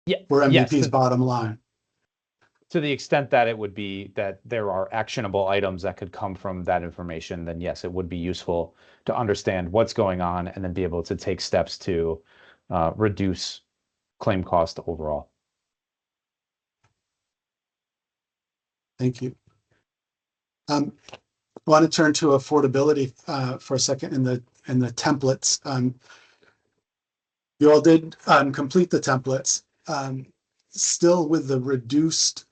Yeah, for yes, MVP's bottom line. to the extent that it would be that there are actionable items that could come from that information, then yes, it would be useful to understand what's going on and then be able to take steps to reduce claim cost overall. Thank you. I want to turn to affordability for a second in the templates. You all did complete the templates, still with the reduced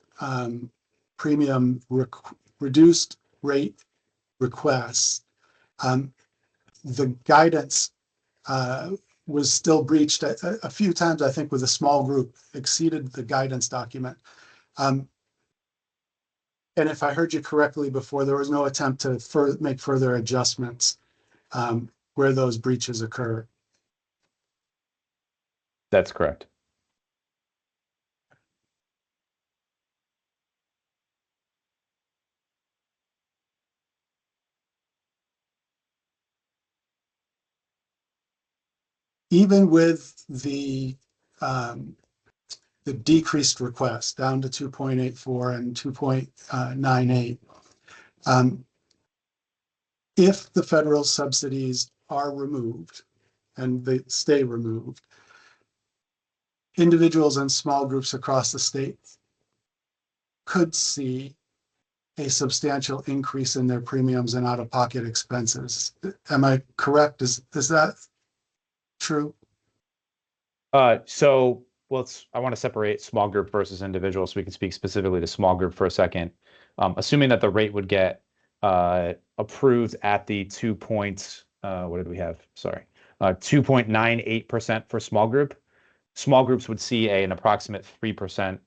premium, reduced rate requests. The guidance was still breached a few times, I think, with a small group, exceeded the guidance document. And if I heard you correctly before, there was no attempt to make further adjustments where those breaches occur. That's correct. Even with the decreased request down to 2.84 and 2.98, if the federal subsidies are removed and they stay removed, individuals and small groups across the state could see a substantial increase in their premiums and out-of-pocket expenses. Am I correct? Is that true? So I want to separate small group versus individual so we can speak specifically to small group for a second. Assuming that the rate would get approved at the what did we have? Sorry, 2.98% for small group. Small groups would see an approximate 3%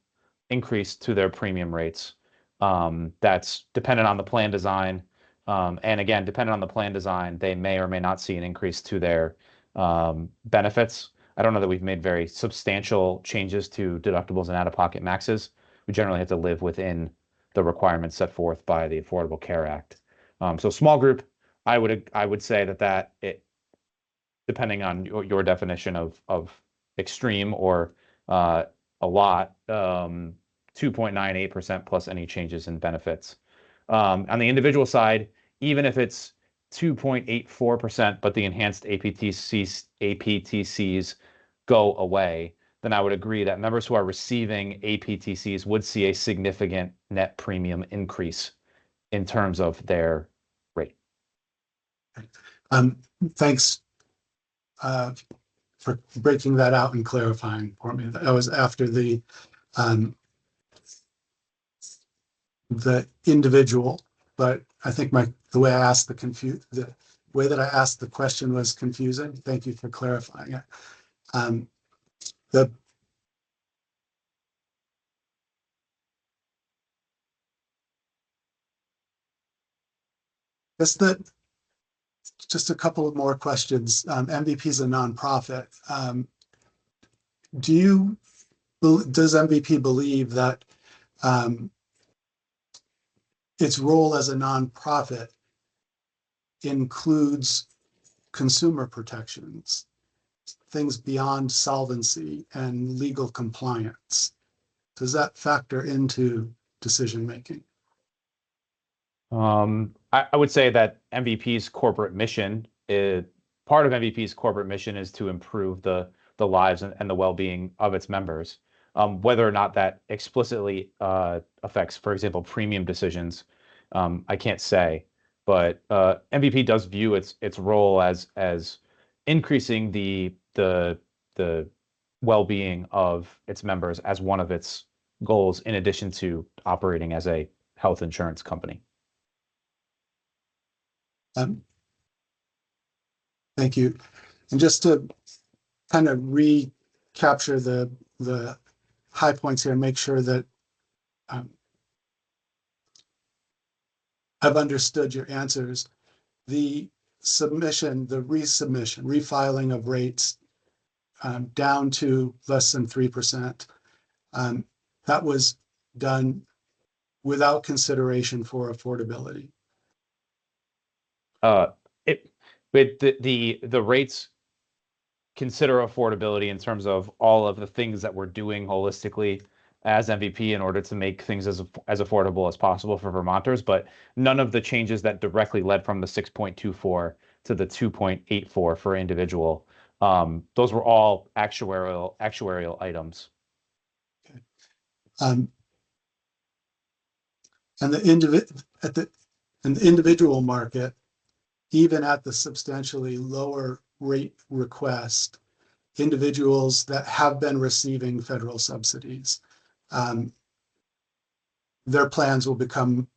increase to their premium rates. That's dependent on the plan design. And again, depending on the plan design, they may or may not see an increase to their benefits. I don't know that we've made very substantial changes to deductibles and out-of-pocket maxes. We generally have to live within the requirements set forth by the Affordable Care Act. So small group, I would say that it, depending on your definition of extreme or a lot, 2.98% plus any changes in benefits. On the individual side, even if it's 2.84%, but the enhanced APTCs go away, then I would agree that members who are receiving APTCs would see a significant net premium increase in terms of their rate. Thanks for breaking that out and clarifying for me. That was after the individual, but I think the way I asked the way that I asked the question was confusing. Thank you for clarifying it. Just a couple of more questions. MVP is a nonprofit. Does MVP believe that its role as a nonprofit includes consumer protections, things beyond solvency and legal compliance? Does that factor into decision making? I would say that MVP's corporate mission part of MVP's corporate mission is to improve the lives and the well-being of its members. Whether or not that explicitly affects, for example, premium decisions, I can't say. But MVP does view its role as increasing the well-being of its members as one of its goals, in addition to operating as a health insurance company. Thank you. And just to kind of recapture the high points here and make sure that I've understood your answers. The refiling of rates down to less than 3%, that was done without consideration for affordability. With the rates consider affordability in terms of all of the things that we're doing holistically as MVP in order to make things as affordable as possible for Vermonters, but none of the changes that directly led from the 6.24 to the 2.84 for individual. Those were all actuarial items. Um, and the individual market, even at the substantially lower rate request, individuals that have been receiving federal subsidies, their plans will become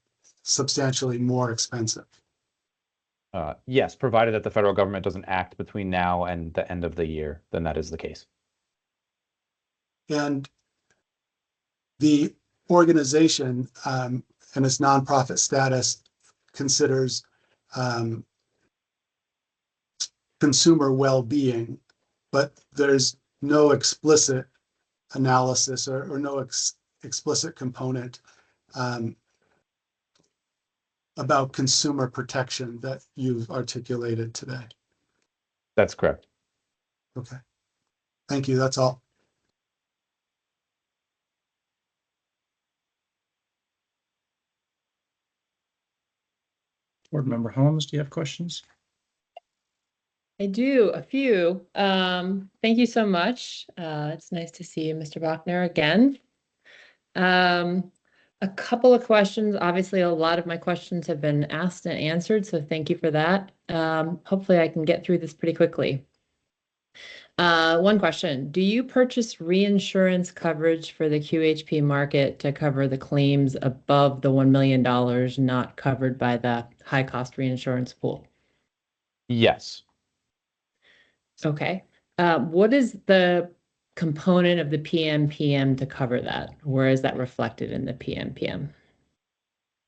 substantially more expensive. Yes, provided that the federal government doesn't act between now and the end of the year, then that is the case. And the organization and its nonprofit status considers consumer well-being, but there's no explicit analysis or no explicit component about consumer protection that you've articulated today. That's correct. Okay. Thank you. That's all. Board Member Holmes, do you have questions? I do, a few. Thank you so much. It's nice to see you, Mr. Bachner, again. A couple of questions. Obviously, a lot of my questions have been asked and answered, so thank you for that. Hopefully, I can get through this pretty quickly. One question. Do you purchase reinsurance coverage for the QHP market to cover the claims above the $1 million not covered by the high-cost reinsurance pool? Yes. Okay. What is the component of the PMPM to cover that? Where is that reflected in the PMPM?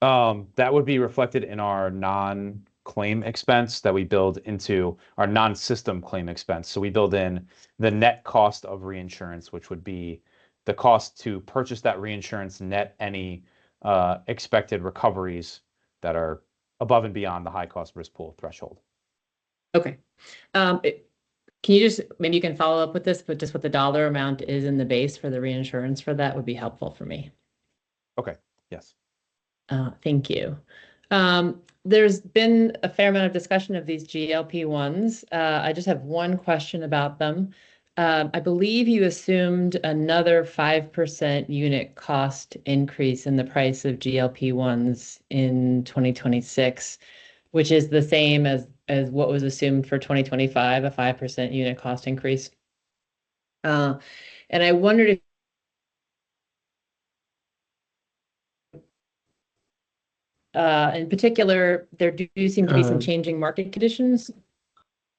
That would be reflected in our non-claim expense that we build into our non-system claim expense. So we build in the net cost of reinsurance, which would be the cost to purchase that reinsurance net any expected recoveries that are above and beyond the high cost risk pool threshold. Okay. Can you just, maybe you can follow up with this, but just what the dollar amount is in the base for the reinsurance for that would be helpful for me. Okay, yes. Thank you. There's been a fair amount of discussion of these GLP-1s. I just have one question about them. I believe you assumed another 5% unit cost increase in the price of GLP-1s in 2026, which is the same as what was assumed for 2025, a 5% unit cost increase. And I wondered if in particular, there do seem to be some changing market conditions.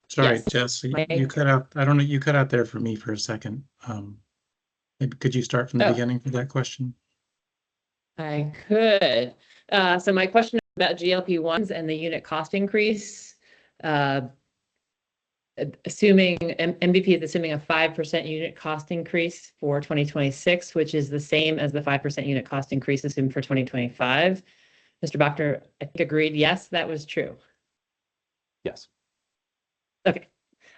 Sorry, Yes. Jess, you cut out. I don't know. You cut out there for me for a second. Maybe could you start from the beginning for that question? I could. So my question about GLP-1s and the unit cost increase, assuming MVP is assuming a 5% unit cost increase for 2026, which is the same as the 5% unit cost increase assumed for 2025. Mr. Bachner, I think agreed, yes, that was true. Yes. Okay.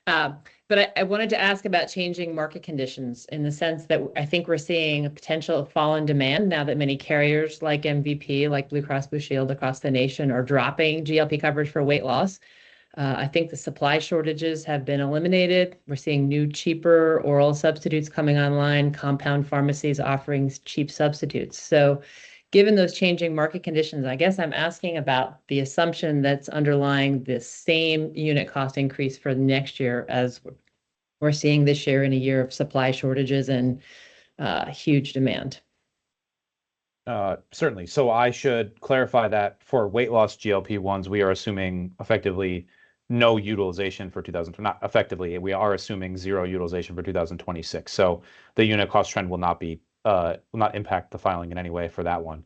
But I wanted to ask about changing market conditions in the sense that I think we're seeing a potential fall in demand now that many carriers like MVP, like Blue Cross Blue Shield across the nation are dropping GLP coverage for weight loss. I think the supply shortages have been eliminated. We're seeing new, cheaper oral substitutes coming online, compound pharmacies offering cheap substitutes. So given those changing market conditions, I guess I'm asking about the assumption that's underlying the same unit cost increase for next year as we're seeing this year in a year of supply shortages and huge demand. Certainly. So I should clarify that for weight loss GLP-1s, we are assuming effectively no utilization for 2000, not effectively, we are assuming zero utilization for 2026. So the unit cost trend will not impact the filing in any way for that one.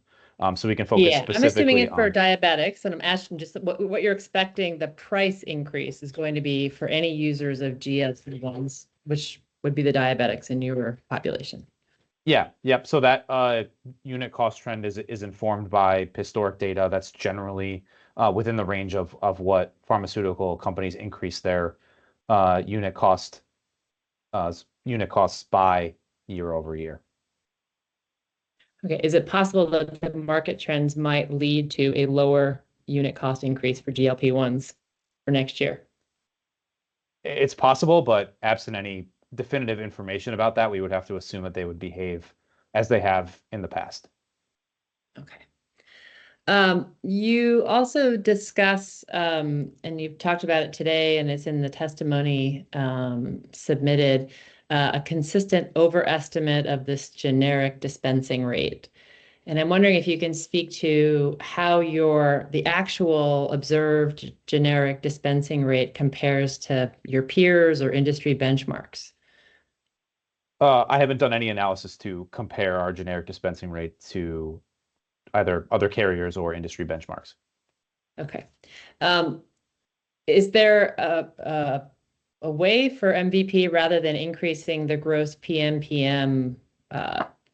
So we can focus specifically I'm assuming it for on diabetics, and I'm asking just what you're expecting the price increase is going to be for any users of GLP-1s, which would be the diabetics in your population. Yeah, yep. So that unit cost trend is informed by historic data that's generally within the range of what pharmaceutical companies increase their unit cost unit costs by year over year. Okay, is it possible that the market trends might lead to a lower unit cost increase for GLP-1s for next year? It's possible, but absent any definitive information about that, we would have to assume that they would behave as they have in the past. Okay. You also discuss, and you've talked about it today, and it's in the testimony submitted, a consistent overestimate of this generic dispensing rate. And I'm wondering if you can speak to how the actual observed generic dispensing rate compares to your peers or industry benchmarks. I haven't done any analysis to compare our generic dispensing rate to either other carriers or industry benchmarks. Okay. Is there a way for MVP, rather than increasing the gross PMPM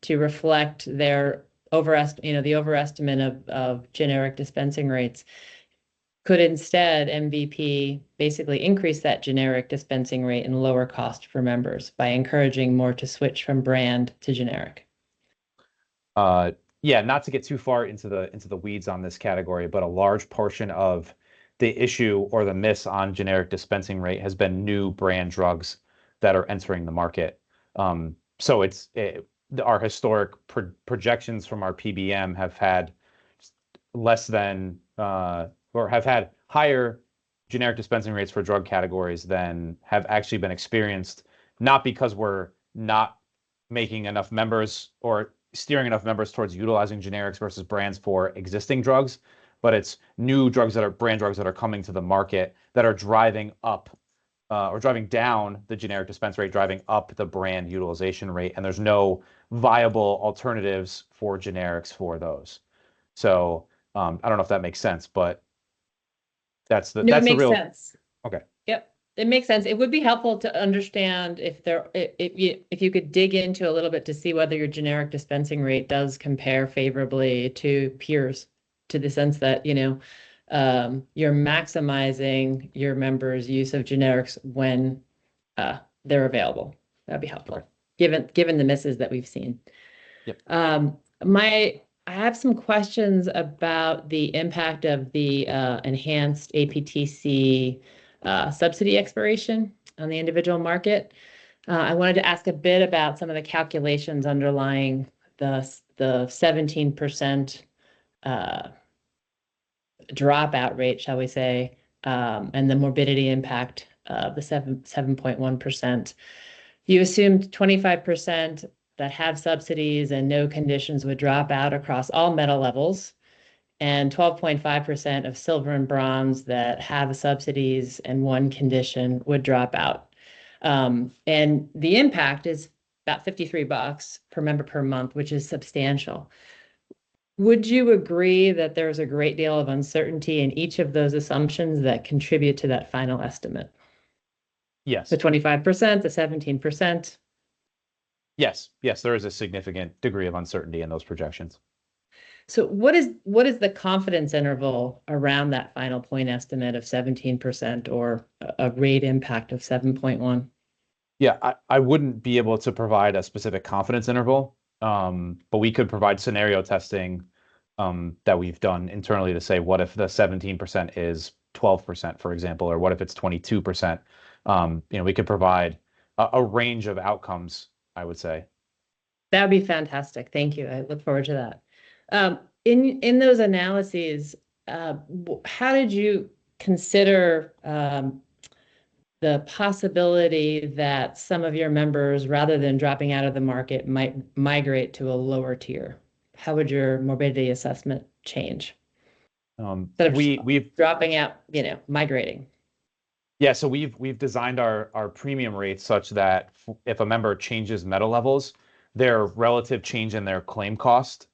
to reflect their the overestimate of generic dispensing rates? Could instead MVP basically increase that generic dispensing rate and lower cost for members by encouraging more to switch from brand to generic? Yeah, not to get too far into the weeds on this category, but a large portion of the issue or the miss on generic dispensing rate has been new brand drugs that are entering the market. So our historic projections from our PBM have had less than or have had higher generic dispensing rates for drug categories than have actually been experienced, not because we're not making enough members or steering enough members towards utilizing generics versus brands for existing drugs, but it's new drugs that are brand drugs that are coming to the market that are driving up or driving down the generic dispense rate, driving up the brand utilization rate, and there's no viable alternatives for generics for those. So I don't know if that makes sense, but that's the real sense. Okay. Yep. It makes sense. It would be helpful to understand if you could dig into a little bit to see whether your generic dispensing rate does compare favorably to peers, to the sense that, you're maximizing your members' use of generics when they're available. That'd be helpful, okay. given the misses that we've seen. Yep. I have some questions about the impact of the enhanced APTC subsidy expiration on the individual market. I wanted to ask a bit about some of the calculations underlying the 17% dropout rate, shall we say, and the morbidity impact of the 7.1%. You assumed 25% that have subsidies and no conditions would drop out across all metal levels, and 12.5% of silver and bronze that have subsidies and one condition would drop out. And the impact is about $53 per member per month, which is substantial. Would you agree that there's a great deal of uncertainty in each of those assumptions that contribute to that final estimate? Yes. The 25%, the 17%? Yes, there is a significant degree of uncertainty in those projections. So what is the confidence interval around that final point estimate of 17% or a rate impact of 7.1? Yeah, I wouldn't be able to provide a specific confidence interval, but we could provide scenario testing that we've done internally to say, what if the 17% is 12%, for example, or what if it's 22%? We could provide a range of outcomes, I would say. That would be fantastic. Thank you. I look forward to that. In those analyses, how did you consider the possibility that some of your members, rather than dropping out of the market, might migrate to a lower tier? How would your morbidity assessment change? We've dropping out, migrating. Yeah, so we've designed our premium rates such that if a member changes metal levels, their relative change in their claim cost,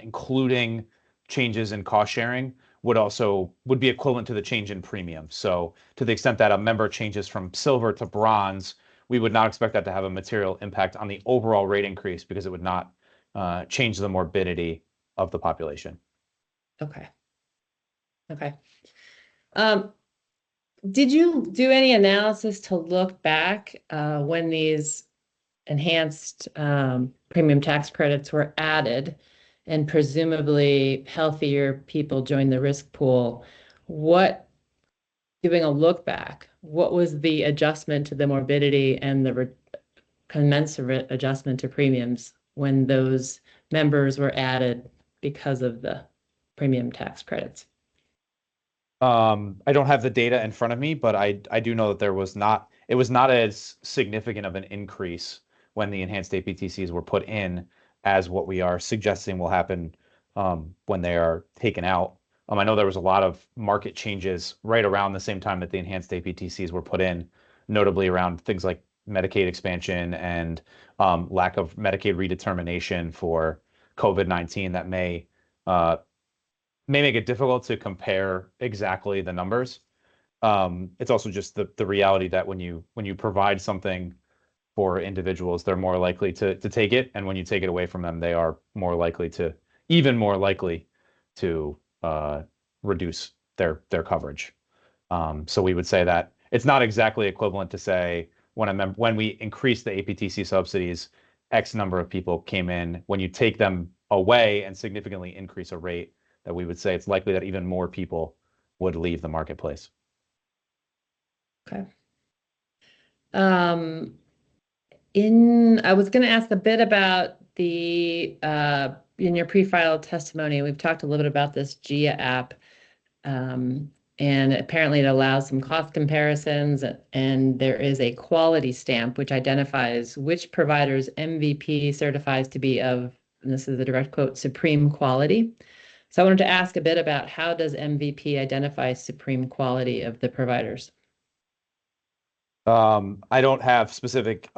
including changes in cost sharing, would be equivalent to the change in premium. So to the extent that a member changes from silver to bronze, we would not expect that to have a material impact on the overall rate increase because it would not change the morbidity of the population. Okay. Did you do any analysis to look back when these enhanced premium tax credits were added and presumably healthier people joined the risk pool? What, doing a look back, what was the adjustment to the morbidity and the commensurate adjustment to premiums when those members were added because of the premium tax credits? I don't have the data in front of me, but I do know that it was not as significant of an increase when the enhanced APTCs were put in as what we are suggesting will happen when they are taken out. I know there was a lot of market changes right around the same time that the enhanced APTCs were put in, notably around things like Medicaid expansion and lack of Medicaid redetermination for COVID-19 that may make it difficult to compare exactly the numbers. It's also just the reality that when you provide something for individuals, they're more likely to take it, and when you take it away from them, they are even more likely to reduce their coverage. So we would say that it's not exactly equivalent to say when we increase the APTC subsidies, X number of people came in. When you take them away and significantly increase a rate, that we would say it's likely that even more people would leave the marketplace. Okay. I was going to ask a bit about the in your pre-filed testimony, we've talked a little bit about this GIA app, and apparently it allows some cost comparisons, and there is a quality stamp which identifies which providers MVP certifies to be of, and this is a direct quote, supreme quality. So I wanted to ask a bit about how does MVP identify supreme quality of the providers? I don't have a specific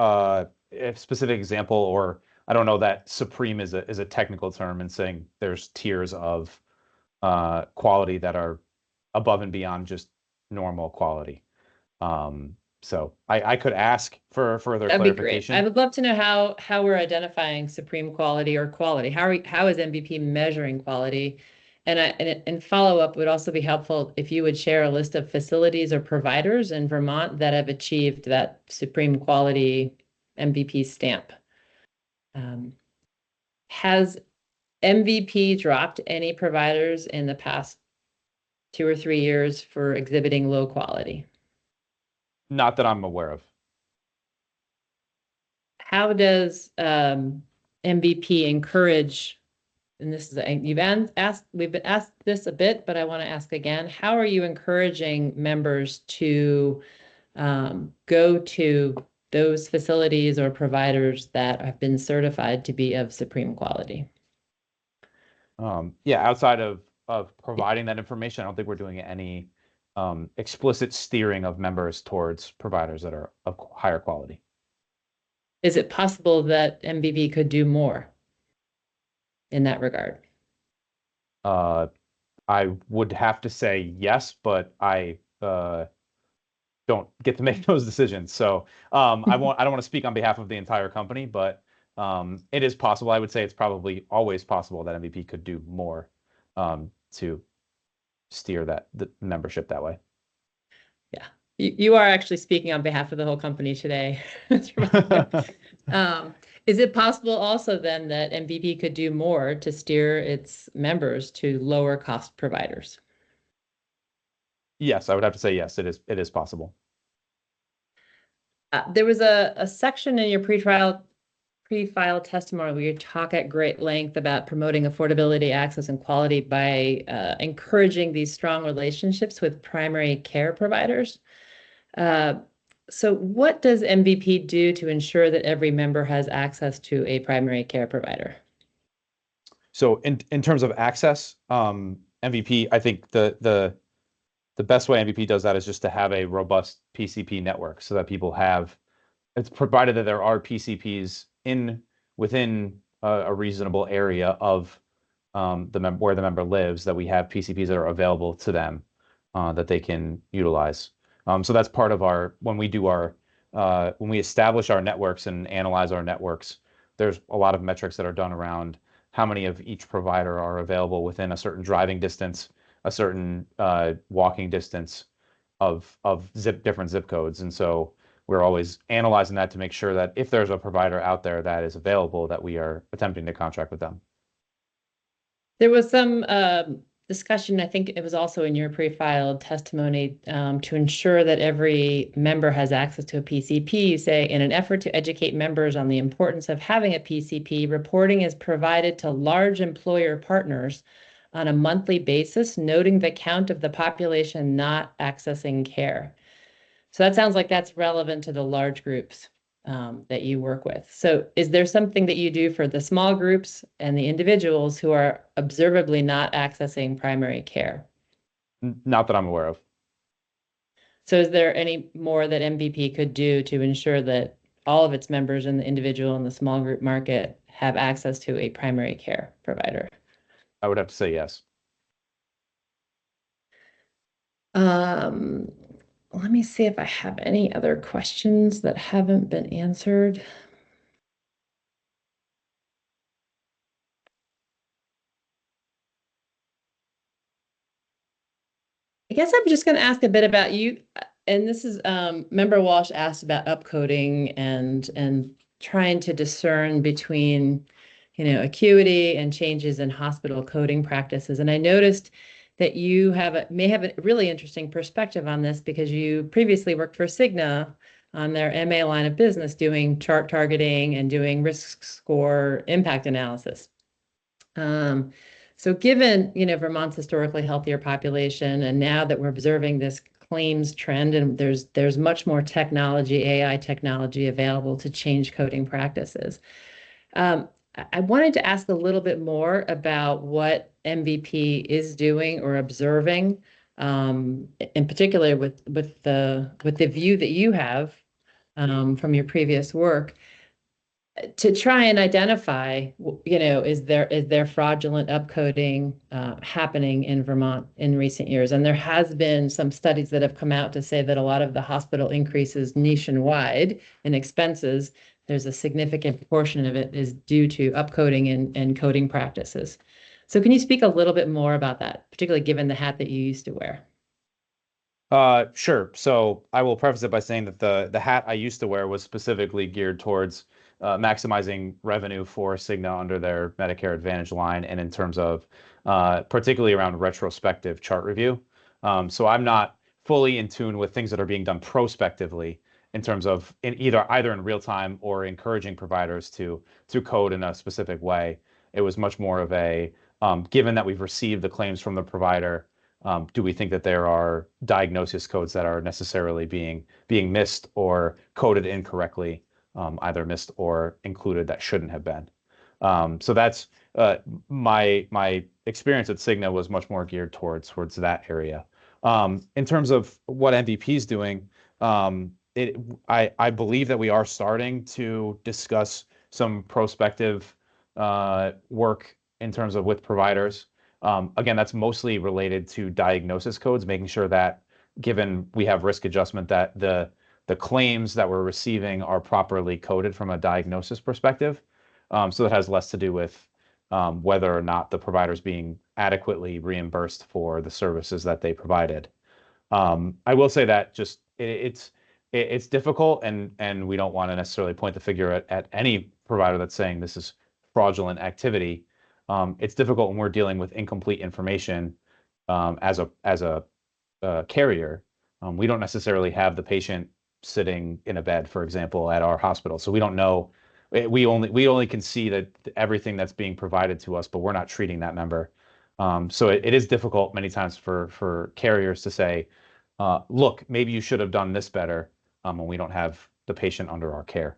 example, or I don't know that supreme is a technical term in saying there's tiers of quality that are above and beyond just normal quality. So I could ask for further That'd clarification. be great. I would love to know how we're identifying supreme quality or quality. How is MVP measuring quality? And follow up would also be helpful if you would share a list of facilities or providers in Vermont that have achieved that supreme quality MVP stamp. Has MVP dropped any providers in the past 2 or 3 years for exhibiting low quality? Not that I'm aware of. How does MVP encourage, and this is, we've been asked this a bit, but I want to ask again, how are you encouraging members to go to those facilities or providers that have been certified to be of supreme quality? Yeah, outside of providing that information, I don't think we're doing any explicit steering of members towards providers that are of higher quality. Is it possible that MVP could do more in that regard? I would have to say yes, but I don't get to make those decisions. So I don't want to speak on behalf of the entire company, but it is possible. I would say it's probably always possible that MVP could do more to steer the membership that way. Yeah, you are actually speaking on behalf of the whole company today. Is it possible also then that MVP could do more to steer its members to lower cost providers? Yes, I would have to say yes, it is possible. There was a section in your pre-file testimony where you talk at great length about promoting affordability, access, and quality by encouraging these strong relationships with primary care providers. So what does MVP do to ensure that every member has access to a primary care provider? So in terms of access, MVP, I think the best way MVP does that is just to have a robust PCP network so that people have, it's provided that there are PCPs within a reasonable area of where the member lives, that we have PCPs that are available to them that they can utilize. So that's part of when we establish our networks and analyze our networks, there's a lot of metrics that are done around how many of each provider are available within a certain driving distance, a certain walking distance, of different zip codes. And so we're always analyzing that to make sure that if there's a provider out there that is available, that we are attempting to contract with them. There was some discussion, I think it was also in your pre-filed testimony, to ensure that every member has access to a PCP. You say, in an effort to educate members on the importance of having a PCP, reporting is provided to large employer partners on a monthly basis, noting the count of the population not accessing care. So that sounds like that's relevant to the large groups that you work with. So is there something that you do for the small groups and the individuals who are observably not accessing primary care? Not that I'm aware of. So is there any more that MVP could do to ensure that all of its members in the individual and the small group market have access to a primary care provider? I would have to say yes. Let me see if I have any other questions that haven't been answered. I guess I'm just going to ask a bit about you. And this is Member Walsh asked about upcoding and trying to discern between, acuity and changes in hospital coding practices. And I noticed that you may have a really interesting perspective on this because you previously worked for Cigna on their MA line of business doing chart targeting and doing risk score impact analysis. So given, Vermont's historically healthier population, and now that we're observing this claims trend, and there's much more technology, AI technology available to change coding practices. I wanted to ask a little bit more about what MVP is doing or observing, in particular with the view that you have from your previous work, to try and identify, is there fraudulent upcoding happening in Vermont in recent years? And there has been some studies that have come out to say that a lot of the hospital increases nationwide in expenses, there's a significant portion of it is due to upcoding and coding practices. So can you speak a little bit more about that, particularly given the hat that you used to wear? Sure. So I will preface it by saying that the hat I used to wear was specifically geared towards maximizing revenue for Cigna under their Medicare Advantage line, and in terms of particularly around retrospective chart review. So I'm not fully in tune with things that are being done prospectively in terms of either in real time or encouraging providers to code in a specific way. It was much more of a given that we've received the claims from the provider. Do we think that there are diagnosis codes that are necessarily being missed or coded incorrectly, either missed or included that shouldn't have been? So that's my experience at Cigna was much more geared towards that area. In terms of what MVP is doing, I believe that we are starting to discuss some prospective work in terms of with providers. Again, that's mostly related to diagnosis codes, making sure that given we have risk adjustment, that the claims that we're receiving are properly coded from a diagnosis perspective. So that has less to do with whether or not the provider's being adequately reimbursed for the services that they provided. I will say that just it's difficult, and we don't want to necessarily point the finger at any provider that's saying this is fraudulent activity. It's difficult when we're dealing with incomplete information as a carrier. We don't necessarily have the patient sitting in a bed, for example, at our hospital, so we don't know. We only can see that everything that's being provided to us, but we're not treating that member. So it is difficult many times for carriers to say, look, maybe you should have done this better, when we don't have the patient under our care.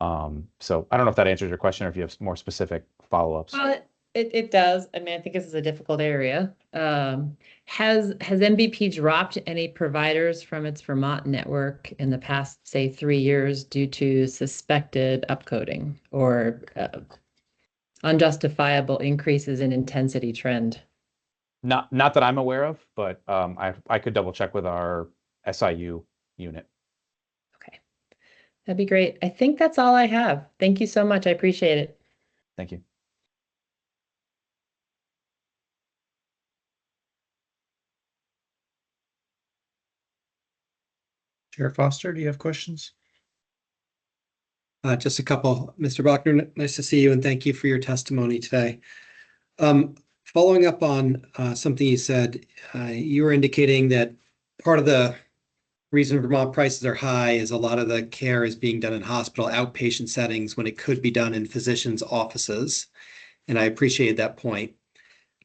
So I don't know if that answers your question or if you have more specific follow-ups. Well, it does. I mean, I think this is a difficult area. Has MVP dropped any providers from its Vermont network in the past, say, 3 years due to suspected upcoding or unjustifiable increases in intensity trend? Not that I'm aware of, but I could double check with our SIU unit. Okay, that'd be great. I think that's all I have. Thank you so much. I appreciate it. Thank you. Chair Foster, do you have questions? Just a couple. Mr. Bachner, nice to see you and thank you for your testimony today. Following up on something you said, you were indicating that part of the reason Vermont prices are high is a lot of the care is being done in hospital outpatient settings when it could be done in physicians' offices. And I appreciate that point.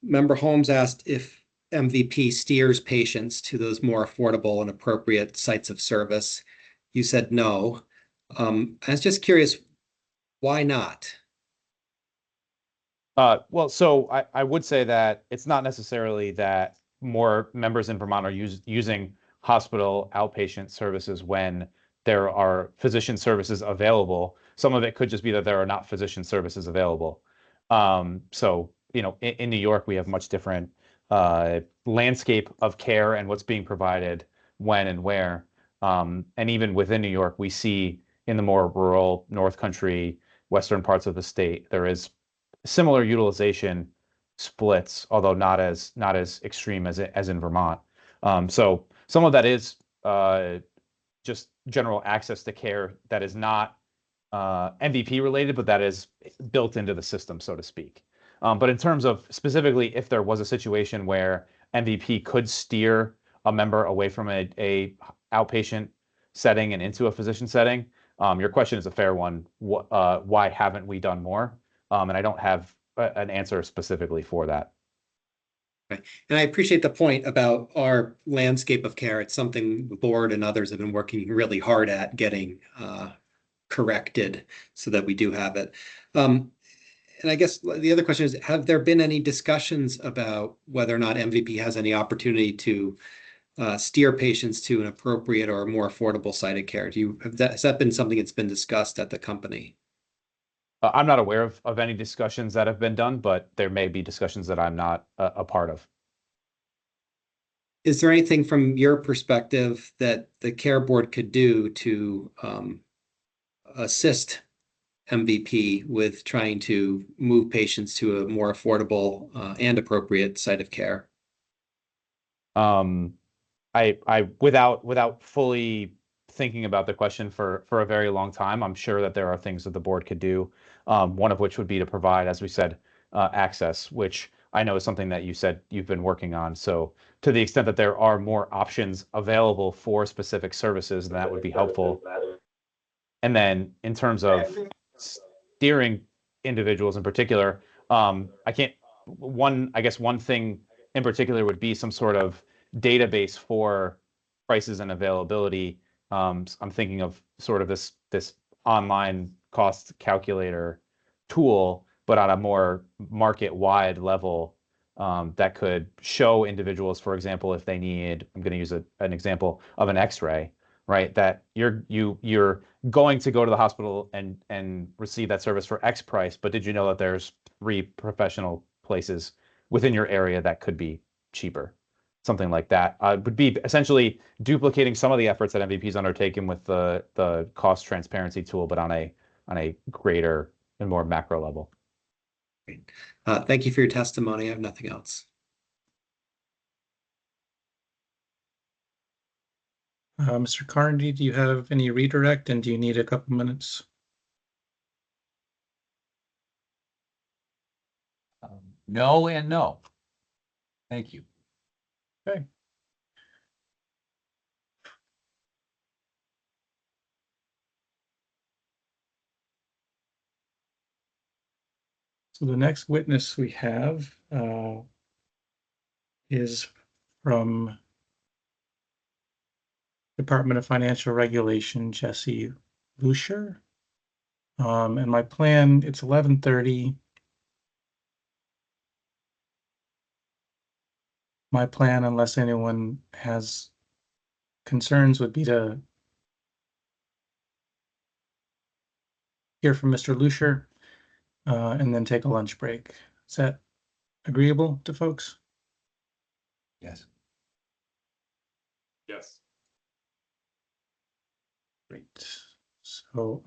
Member Holmes asked if MVP steers patients to those more affordable and appropriate sites of service. You said no. I was just curious, why not? Well, so I would say that it's not necessarily that more members in Vermont are using hospital outpatient services when there are physician services available. Some of it could just be that there are not physician services available. So, in New York, we have much different landscape of care and what's being provided when and where. And even within New York, we see in the more rural North Country, western parts of the state, there is similar utilization splits, although not as extreme as in Vermont. So some of that is just general access to care that is not MVP related, but that is built into the system, so to speak. But in terms of specifically, if there was a situation where MVP could steer a member away from a outpatient setting and into a physician setting, your question is a fair one. Why haven't we done more? And I don't have an answer specifically for that. Okay. And I appreciate the point about our landscape of care. It's something the board and others have been working really hard at getting corrected so that we do have it. And I guess the other question is, have there been any discussions about whether or not MVP has any opportunity to steer patients to an appropriate or more affordable site of care? Has that been something that's been discussed at the company? I'm not aware of any discussions that have been done, but there may be discussions that I'm not a part of. Is there anything from your perspective that the care board could do to assist MVP with trying to move patients to a more affordable and appropriate site of care? I without fully thinking about the question for a very long time, I'm sure that there are things that the board could do. One of which would be to provide, as we said, access, which I know is something that you said you've been working on. So to the extent that there are more options available for specific services, that would be helpful. And then in terms of steering individuals in particular, I guess one thing in particular would be some sort of database for prices and availability. I'm thinking of sort of this online cost calculator tool, but on a more market-wide level, that could show individuals, for example, if they need, I'm going to use an example of an X-ray, right? That you're going to go to the hospital and receive that service for X price, but did you know that there's 3 professional places within your area that could be cheaper? Something like that would be essentially duplicating some of the efforts that MVP's undertaken with the cost transparency tool, but on a greater and more macro level. Great. Thank you for your testimony. I have nothing else. Mr. Carnegie, do you have any redirect, and do you need a couple minutes? No and no. Thank you. Okay. So the next witness we have is from Department of Financial Regulation, Jesse Lucier. And my plan, it's 11:30. My plan, unless anyone has concerns, would be to hear from Mr. Lucier and then take a lunch break. Is that agreeable to folks? Yes. Yes. Great. So,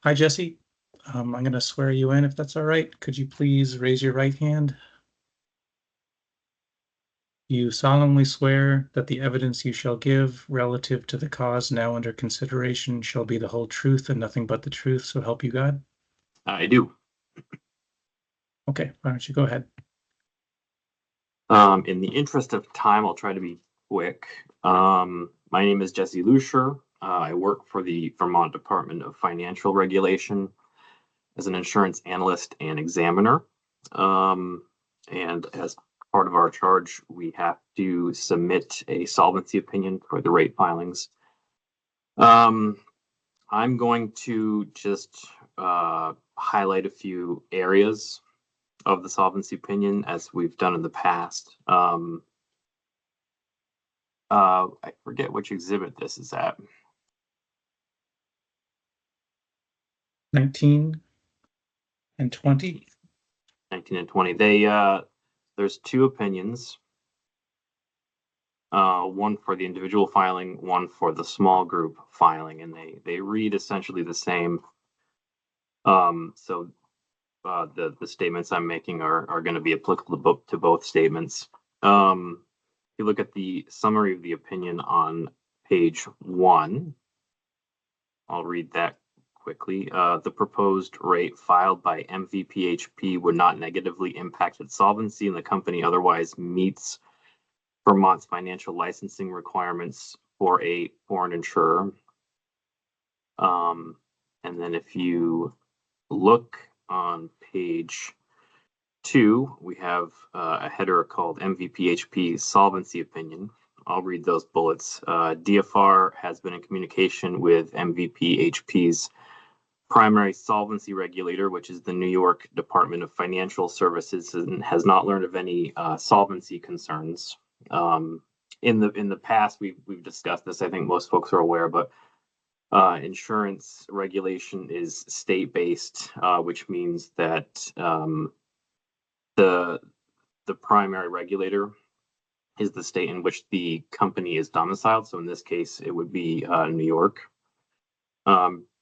hi, Jesse. I'm going to swear you in if that's all right. Could you please raise your right hand? You solemnly swear that the evidence you shall give relative to the cause now under consideration shall be the whole truth and nothing but the truth, so help you God? I do. Okay, why don't you go ahead? In the interest of time, I'll try to be quick. My name is Jesse Lucier. I work for the Vermont Department of Financial Regulation as an insurance analyst and examiner. And as part of our charge, we have to submit a solvency opinion for the rate filings. I'm going to just highlight a few areas of the solvency opinion as we've done in the past. I forget which exhibit this is at. 19 and 20. 19 and 20. There's two opinions. One for the individual filing, one for the small group filing, and they read essentially the same. So the statements I'm making are going to be applicable to both statements. If you look at the summary of the opinion on page 1, I'll read that quickly. The proposed rate filed by MVPHP would not negatively impact its solvency, and the company otherwise meets Vermont's financial licensing requirements for a foreign insurer. And then if you look on page 2, we have a header called MVPHP Solvency Opinion. I'll read those bullets. DFR has been in communication with MVPHP's primary solvency regulator, which is the New York Department of Financial Services, and has not learned of any solvency concerns. In the past, we've discussed this. I think most folks are aware, but insurance regulation is state-based, which means that the primary regulator is the state in which the company is domiciled. So in this case, it would be New York.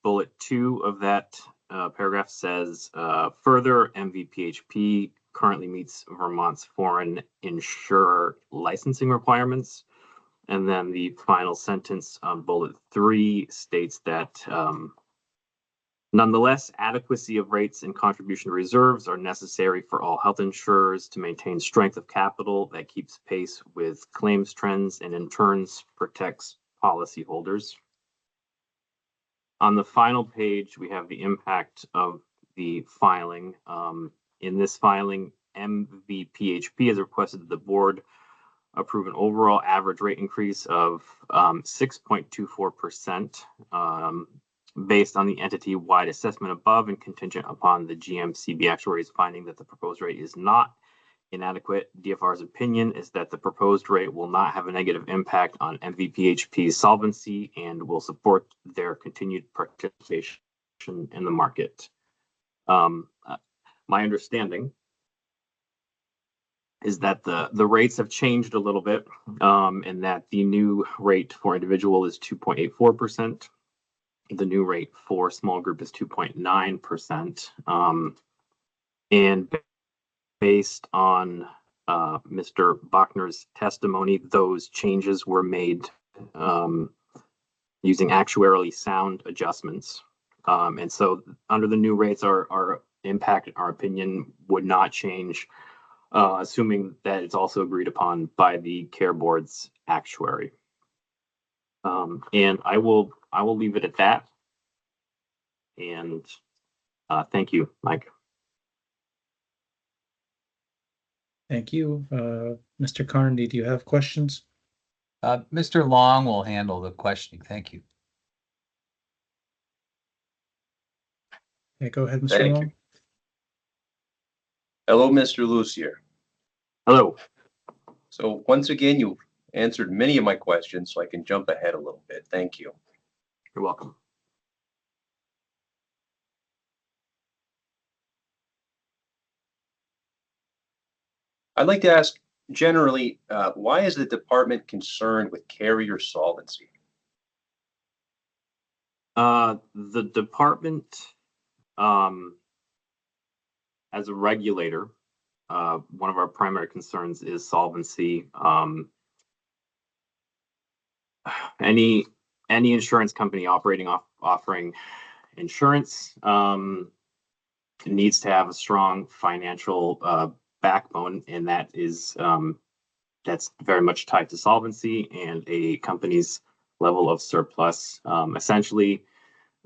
Bullet 2 of that paragraph says, further, MVPHP currently meets Vermont's foreign insurer licensing requirements. And then the final sentence on bullet 3 states that nonetheless, adequacy of rates and contribution reserves are necessary for all health insurers to maintain strength of capital that keeps pace with claims trends and in turn protects policyholders. On the final page, we have the impact of the filing. In this filing, MVPHP has requested that the board approve an overall average rate increase of 6.24%. Based on the entity-wide assessment above and contingent upon the GMCB actuary's finding that the proposed rate is not inadequate. DFR's opinion is that the proposed rate will not have a negative impact on MVPHP's solvency and will support their continued participation in the market. My understanding is that the rates have changed a little bit, and that the new rate for individual is 2.84%. The new rate for small group is 2.9%. And based on Mr. Bachner's testimony, those changes were made using actuarially sound adjustments. And so under the new rates, our impact, in our opinion, would not change, assuming that it's also agreed upon by the care board's actuary. And I will leave it at that. And thank you, Mike. Thank you. Mr. Carney, do you have questions? Mr. Long will handle the questioning. Thank you. Okay, go ahead, Mr. Thank Long. you. Hello, Mr. Lucier. Hello. So once again, you've answered many of my questions, so I can jump ahead a little bit. Thank you. You're welcome. I'd like to ask generally, why is the department concerned with carrier solvency? The department, as a regulator, one of our primary concerns is solvency. Any insurance company offering insurance needs to have a strong financial backbone, and that is that's very much tied to solvency and a company's level of surplus. Essentially,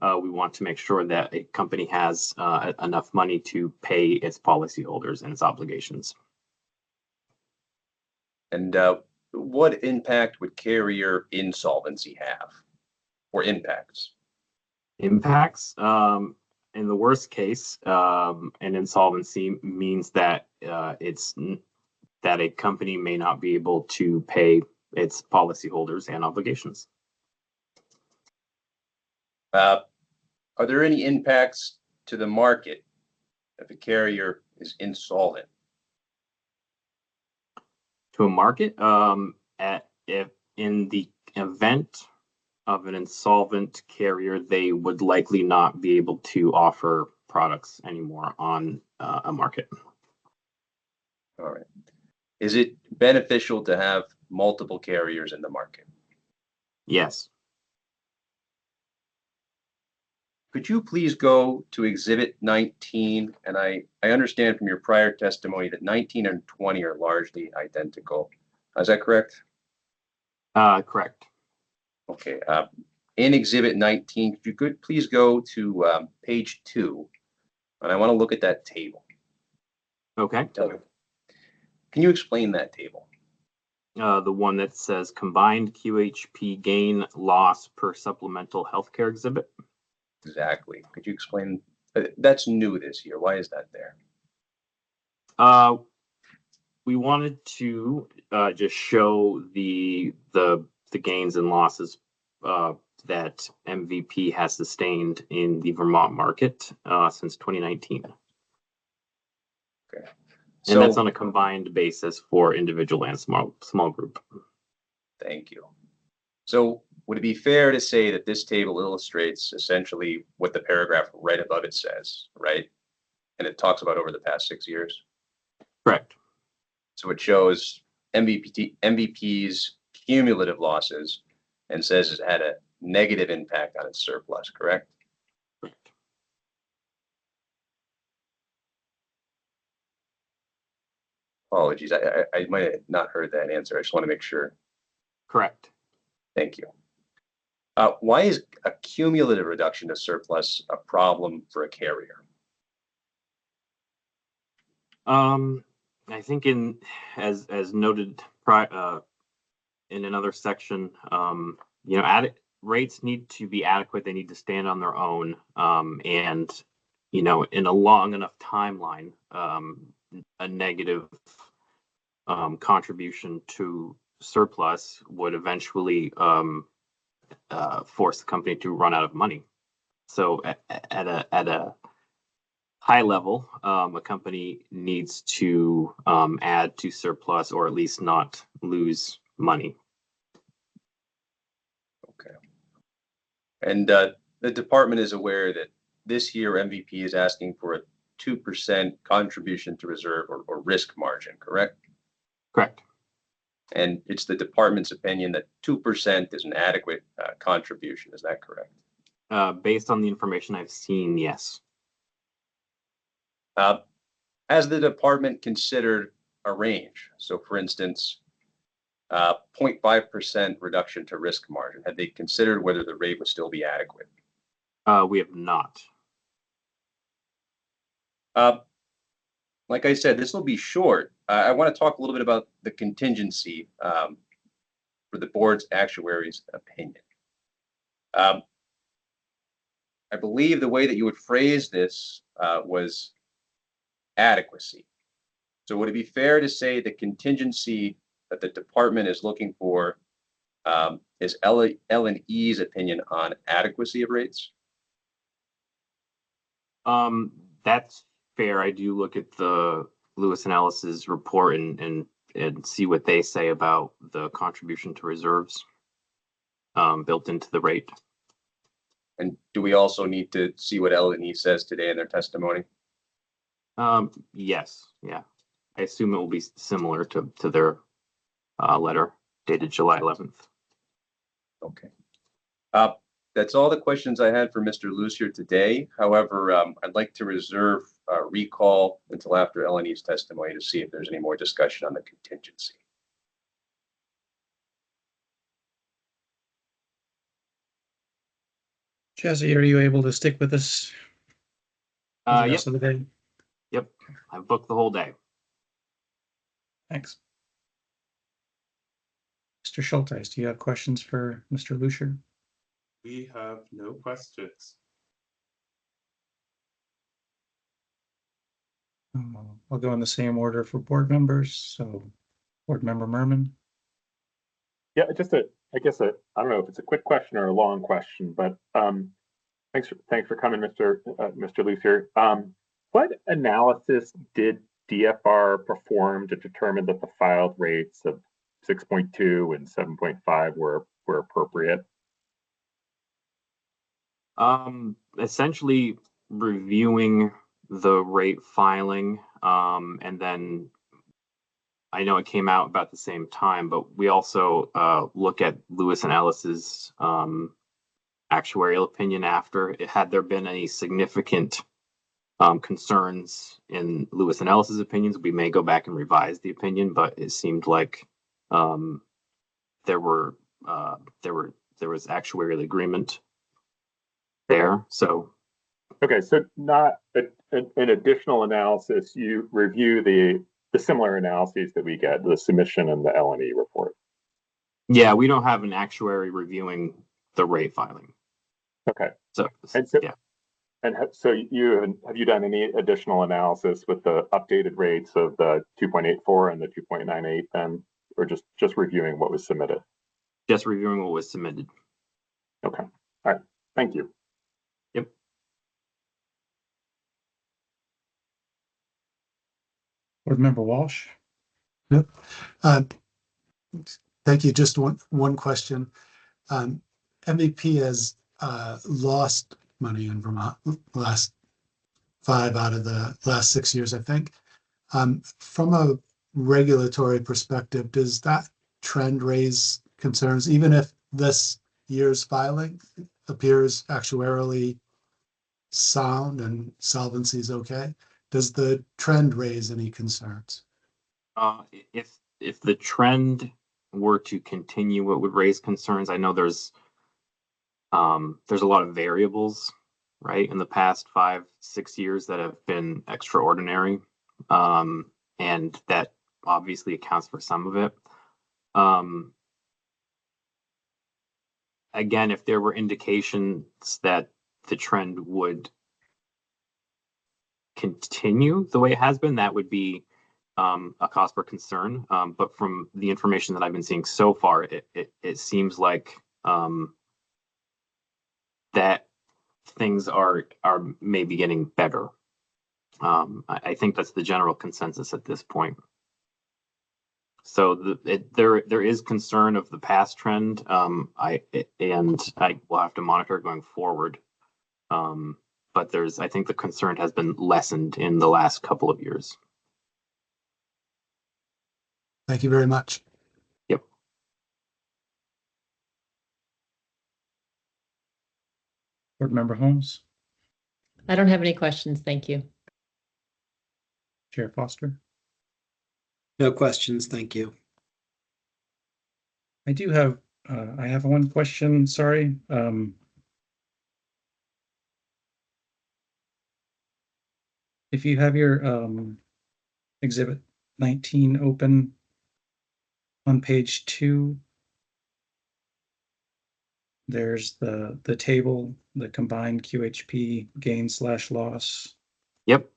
we want to make sure that a company has enough money to pay its policyholders and its obligations. And what impact would carrier insolvency have, or impacts? Impacts, in the worst case, an insolvency means that that a company may not be able to pay its policyholders and obligations. Are there any impacts to the market if a carrier is insolvent? To a market, if in the event of an insolvent carrier, they would likely not be able to offer products anymore on a market. All right. Is it beneficial to have multiple carriers in the market? Yes. Could you please go to Exhibit 19? And I understand from your prior testimony that 19 and 20 are largely identical. Is that correct? Correct. Okay. In Exhibit 19, if you could please go to page 2, and I want to look at that table. Okay. Can you explain that table? The one that says combined QHP gain loss per supplemental healthcare exhibit. Exactly. Could you explain? That's new this year. Why is that there? We wanted to just show the gains and losses that MVP has sustained in the Vermont market since 2019. Okay. And that's on a combined basis for individual and small group. Thank you. So would it be fair to say that this table illustrates essentially what the paragraph right above it says, right? And it talks about over the past 6 years? Correct. So it shows MVP's cumulative losses and says it had a negative impact on its surplus, correct? Correct. Apologies, I might have not heard that answer. I just want to make sure. Correct. Thank you. Why is a cumulative reduction to surplus a problem for a carrier? I think as noted in another section, rates need to be adequate. They need to stand on their own, and in a long enough timeline, a negative contribution to surplus would eventually force the company to run out of money. So at a high level, a company needs to add to surplus or at least not lose money. Okay. And the department is aware that this year MVP is asking for a 2% contribution to reserve or risk margin, correct? Correct. And it's the department's opinion that 2% is an adequate contribution. Is that correct? Based on the information I've seen, yes. Has the department considered a range? So for instance, 0.5% reduction to risk margin. Had they considered whether the rate would still be adequate? We have not. Like I said, this will be short. I want to talk a little bit about the contingency for the board's actuary's opinion. I believe the way that you would phrase this was adequacy. So would it be fair to say the contingency that the department is looking for is L&E's opinion on adequacy of rates? That's fair. I do look at the Lewis and Ellis's report and see what they say about the contribution to reserves built into the rate. And do we also need to see what L&E says today in their testimony? Yes. Yeah. I assume it will be similar to their letter dated July 11th. Okay. That's all the questions I had for Mr. Lucier today. However, I'd like to reserve recall until after Eleni's testimony to see if there's any more discussion on the contingency. Jesse, are you able to stick with us for the Yep, rest of the day? yep. I've booked the whole day. Thanks. Mr. Schulteis, do you have questions for Mr. Lucier? We have no questions. I'll go in the same order for board members. So, Board Member Merman. Yeah, I don't know if it's a quick question or a long question, but thanks for coming, Mr. Lucier. What analysis did DFR perform to determine that the filed rates of 6.2 and 7.5 were appropriate? Essentially reviewing the rate filing, and then I know it came out about the same time, but we also look at Lewis and Ellis's actuarial opinion after it. Had there been any significant concerns in Lewis and Ellis's opinions, we may go back and revise the opinion, but it seemed like there was actuarial agreement there. So Okay, so not an additional analysis. You review the similar analyses that we get, the submission and the L&E report. yeah, we don't have an actuary reviewing the rate filing. Okay. So yeah. And so have you done any additional analysis with the updated rates of the 2.84 and the 2.98 then, or just reviewing what was submitted? Just reviewing what was submitted. Okay. All right. Thank you. Yep. Board Member Walsh. Yep. Thank you. Just one question. MVP has lost money in Vermont last 5 out of the last 6 years, I think. From a regulatory perspective, does that trend raise concerns, even if this year's filing appears actuarially sound and solvency is okay? Does the trend raise any concerns? If the trend were to continue, it would raise concerns. I know there's a lot of variables, right, in the past 5-6 years that have been extraordinary, and that obviously accounts for some of it. Again, if there were indications that the trend would continue the way it has been, that would be a cause for concern. But from the information that I've been seeing so far, it seems like that things are maybe getting better. I think that's the general consensus at this point. So there is concern of the past trend. I will have to monitor going forward. But I think the concern has been lessened in the last couple of years. Thank you very much. Yep. Board Member Holmes. I don't have any questions. Thank you. Chair Foster. No questions, thank you. I do have, I have one question, sorry. If you have your Exhibit 19 open on page 2, there's the table, the combined QHP gain/loss. Yep.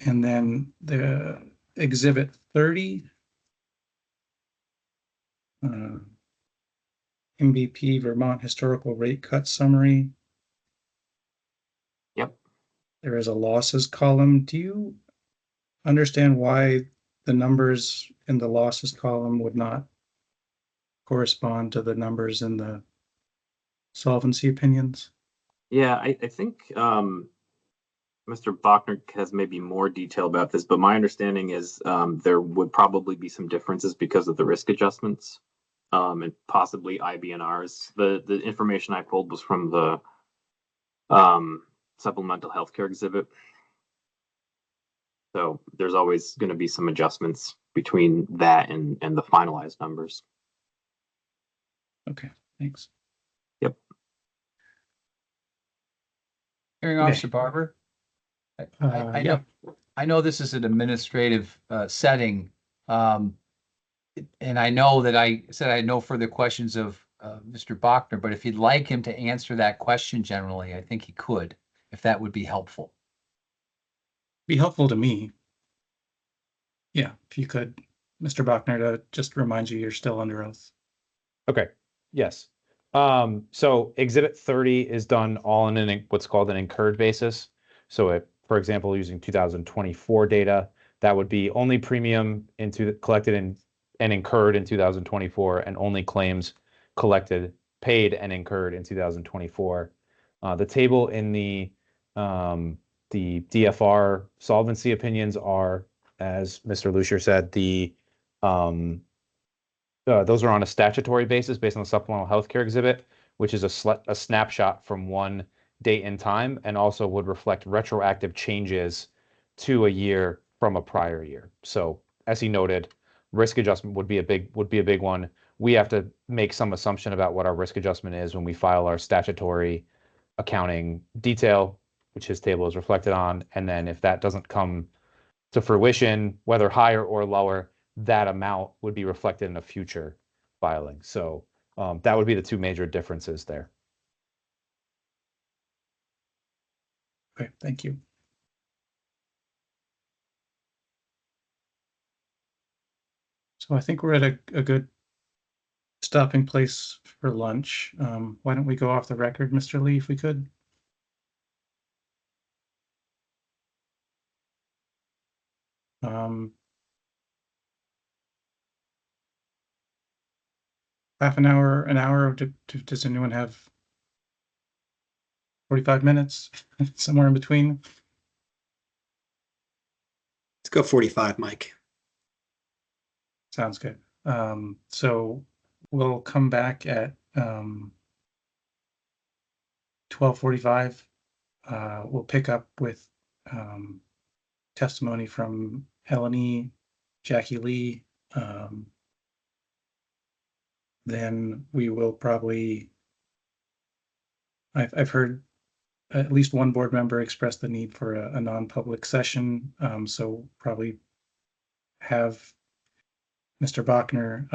And then the Exhibit 30, MVP Vermont Historical Rate Cut Summary. Yep. There is a losses column. Do you understand why the numbers in the losses column would not correspond to the numbers in the solvency opinions? Yeah, I think Mr. Bachner has maybe more detail about this, but my understanding is there would probably be some differences because of the risk adjustments and possibly IBNRs. The information I pulled was from the supplemental healthcare exhibit. So there's always going to be some adjustments between that and the finalized numbers. Okay, thanks. Hearing Okay. Officer Barber? I Yeah. know, I know this is an administrative setting. And I know that I said I had no further questions of Mr. Bachner, but if you'd like him to answer that question generally, I think he could, if that would be helpful. Be helpful to me. Yeah, if you could, Mr. Bachner, to just remind you you're still under oath. Okay, yes. So Exhibit 30 is done all in what's called an incurred basis. So for example, using 2024 data, that would be only premium collected and incurred in 2024 and only claims collected, paid and incurred in 2024. The table in the DFR solvency opinions are, as Mr. Lucier said, those are on a statutory basis based on the supplemental healthcare exhibit, which is a snapshot from one date and time, and also would reflect retroactive changes to a year from a prior year. So as he noted, risk adjustment would be a big one. We have to make some assumption about what our risk adjustment is when we file our statutory accounting detail, which his table is reflected on. And then if that doesn't come to fruition, whether higher or lower, that amount would be reflected in a future filing. So that would be the two major differences there. Okay, thank you. So I think we're at a good stopping place for lunch. Why don't we go off the record, Mr. Lee, if we could? Half an hour. Does anyone have 45 minutes, somewhere in between? Let's go 45, Mike. Sounds good. So we'll come back at 12:45. We'll pick up with testimony from Eleni, Jackie Lee. Then we will probably, I've heard at least one board member express the need for a non-public session. So probably have Mr. Bachner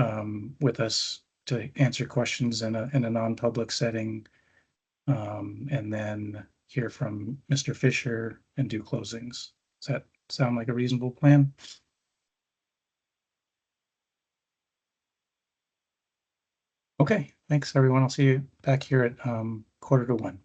with us to answer questions in a non-public setting. And then hear from Mr. Fisher and do closings. Does that sound like a reasonable plan? Okay, thanks everyone. I'll see you back here at 12:45.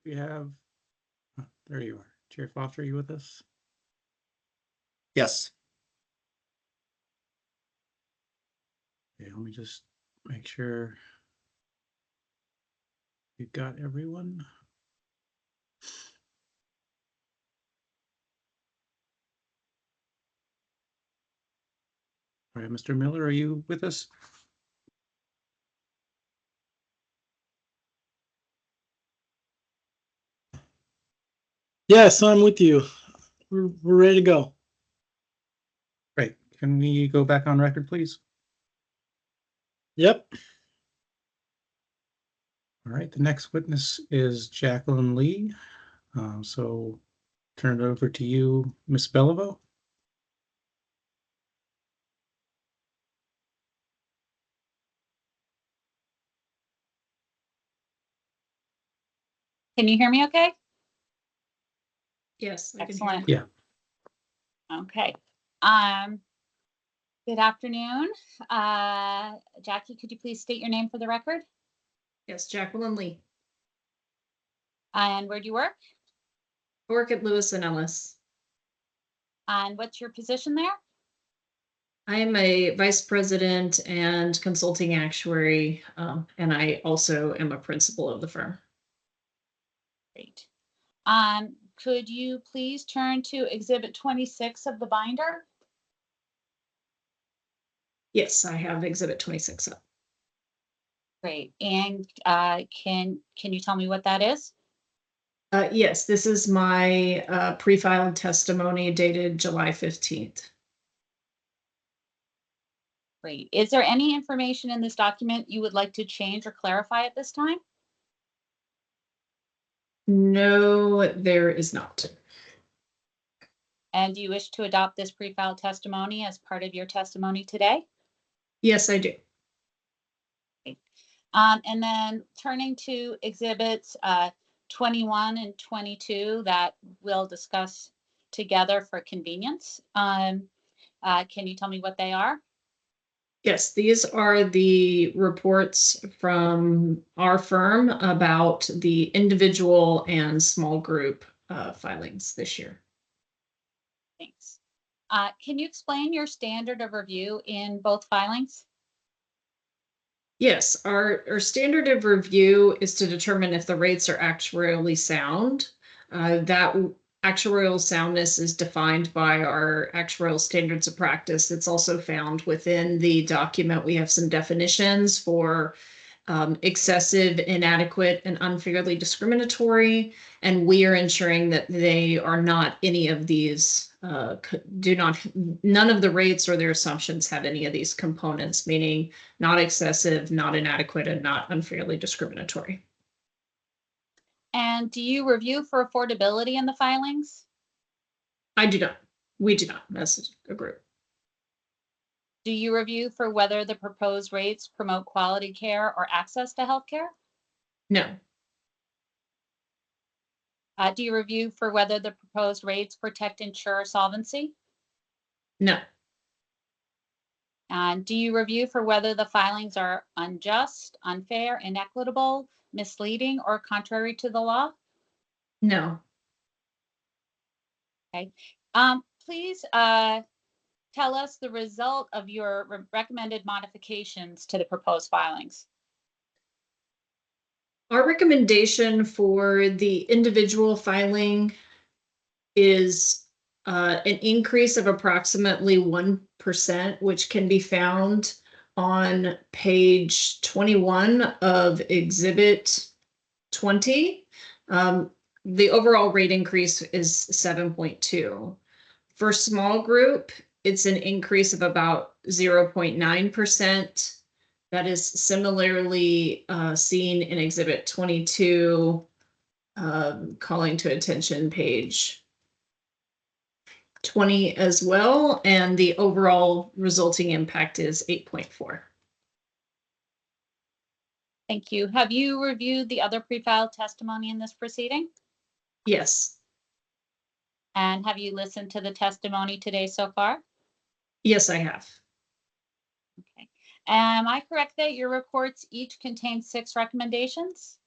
We have, oh, there you are. Chair Foster, are you with us? Yes. Okay, let me just make sure we've got everyone. All right, Mr. Miller, are you with us? Yes, I'm with you. We're ready to go. Great. Can we go back on record, please? Yep. All right, the next witness is Jacqueline Lee. So turn it over to you, Ms. Beliveau. Can you hear me okay? Yes. I can hear Excellent. Yeah. Okay. Good afternoon. Jackie, could you please state your name for the record? Yes, Jacqueline Lee. And where do you work? I work at Lewis and Ellis. And what's your position there? I am a vice president and consulting actuary, and I also am a principal of the firm. Great. Could you please turn to Exhibit 26 of the binder? Yes, I have Exhibit 26 up. Great. And can you tell me what that is? Yes, this is my pre-filed testimony dated July 15th. Great. Is there any information in this document you would like to change or clarify at this time? No, there is not. And do you wish to adopt this pre-filed testimony as part of your testimony today? Yes, I do. And then turning to exhibits 21 and 22 that we'll discuss together for convenience. Can you tell me what they are? Yes, these are the reports from our firm about the individual and small group filings this year. Thanks. Can you explain your standard of review in both filings? Yes, our standard of review is to determine if the rates are actuarially sound. That actuarial soundness is defined by our actuarial standards of practice. It's also found within the document. We have some definitions for excessive, inadequate, and unfairly discriminatory, and we are ensuring that they are not any of these, none of the rates or their assumptions have any of these components, meaning not excessive, not inadequate, and not unfairly discriminatory. And do you review for affordability in the filings? I do not. We do not as a group. Do you review for whether the proposed rates promote quality care or access to health care? No. Do you review for whether the proposed rates protect insurer solvency? No. And do you review for whether the filings are unjust, unfair, inequitable, misleading, or contrary to the law? No. Okay. Please tell us the result of your recommended modifications to the proposed filings. Our recommendation for the individual filing is an increase of approximately 1%, which can be found on page 21 of Exhibit 20. The overall rate increase is 7.2. For small group, it's an increase of about 0.9%. That is similarly seen in Exhibit 22, calling to attention page 20 as well, and the overall resulting impact is 8.4. Thank you. Have you reviewed the other pre-filed testimony in this proceeding? Yes. And have you listened to the testimony today so far? Yes, I have. Okay. Am I correct that your reports each contain 6 recommendations?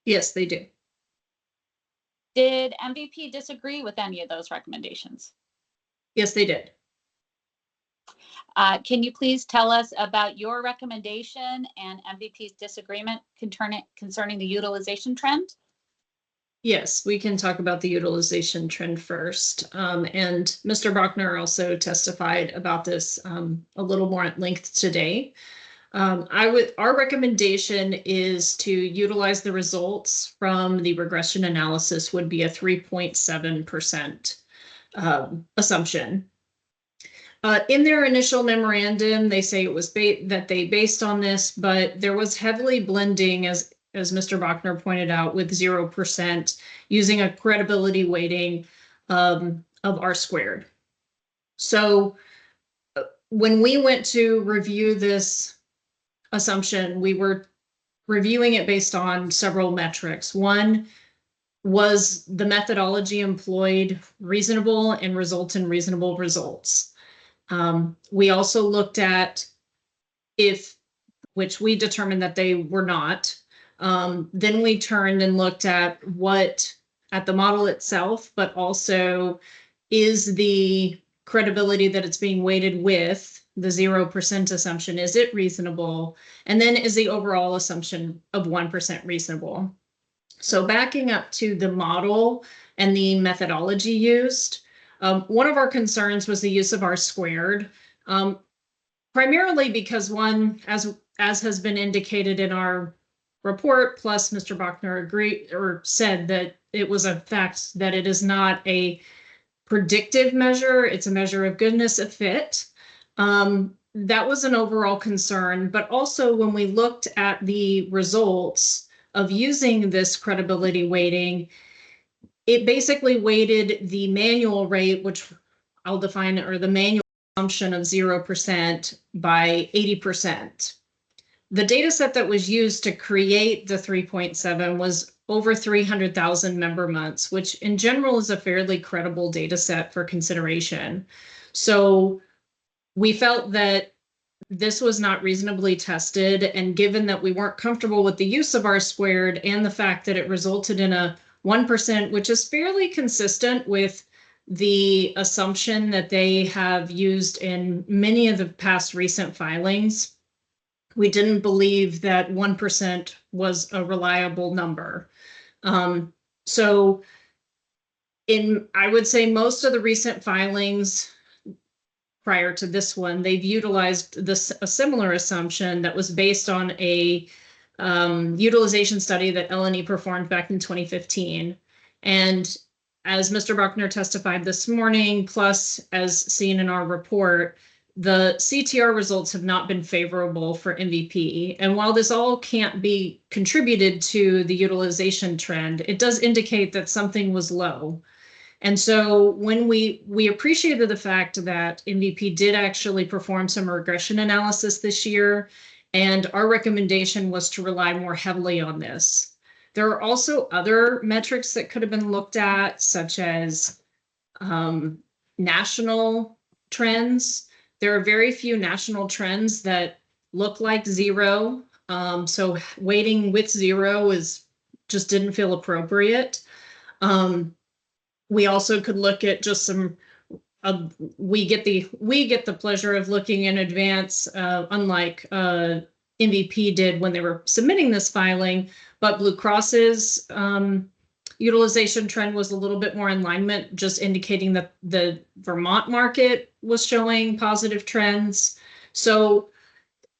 Yes, they do. Did MVP disagree with any of those recommendations? Yes, they did. Can you please tell us about your recommendation and MVP's disagreement concerning the utilization trend? Yes, we can talk about the utilization trend first. And Mr. Bachner also testified about this a little more at length today. Our recommendation is to utilize the results from the regression analysis would be a 3.7% assumption. In their initial memorandum, they say it was that they based on this, but there was heavily blending, as Mr. Bachner pointed out, with 0% using a credibility weighting of R squared. So when we went to review this assumption, we were reviewing it based on several metrics. One, was the methodology employed reasonable and result in reasonable results? We also looked at which we determined that they were not. Then we turned and looked at the model itself, but also is the credibility that it's being weighted with the 0% assumption, is it reasonable? And then is the overall assumption of 1% reasonable? So backing up to the model and the methodology used, one of our concerns was the use of R squared, primarily because one, as has been indicated in our report, plus Mr. Bachner agreed or said that it was a fact that it is not a predictive measure, it's a measure of goodness of fit. That was an overall concern, but also when we looked at the results of using this credibility weighting, it basically weighted the manual rate, which I'll define, or the manual assumption of 0% by 80%. The data set that was used to create the 3.7 was over 300,000 member months, which in general is a fairly credible data set for consideration. So we felt that this was not reasonably tested, and given that we weren't comfortable with the use of R squared and the fact that it resulted in a 1%, which is fairly consistent with the assumption that they have used in many of the past recent filings, we didn't believe that 1% was a reliable number. So I would say most of the recent filings prior to this one, they've utilized a similar assumption that was based on a utilization study that L&E performed back in 2015. And as Mr. Bachner testified this morning, plus as seen in our report, the CTR results have not been favorable for MVP. And while this all can't be contributed to the utilization trend, it does indicate that something was low. And so when we appreciated the fact that MVP did actually perform some regression analysis this year, and our recommendation was to rely more heavily on this. There are also other metrics that could have been looked at, such as national trends. There are very few national trends that look like 0. So weighting with 0 just didn't feel appropriate. We also could look at just some, we get the pleasure of looking in advance, unlike MVP did when they were submitting this filing, but Blue Cross's utilization trend was a little bit more in alignment, just indicating that the Vermont market was showing positive trends. So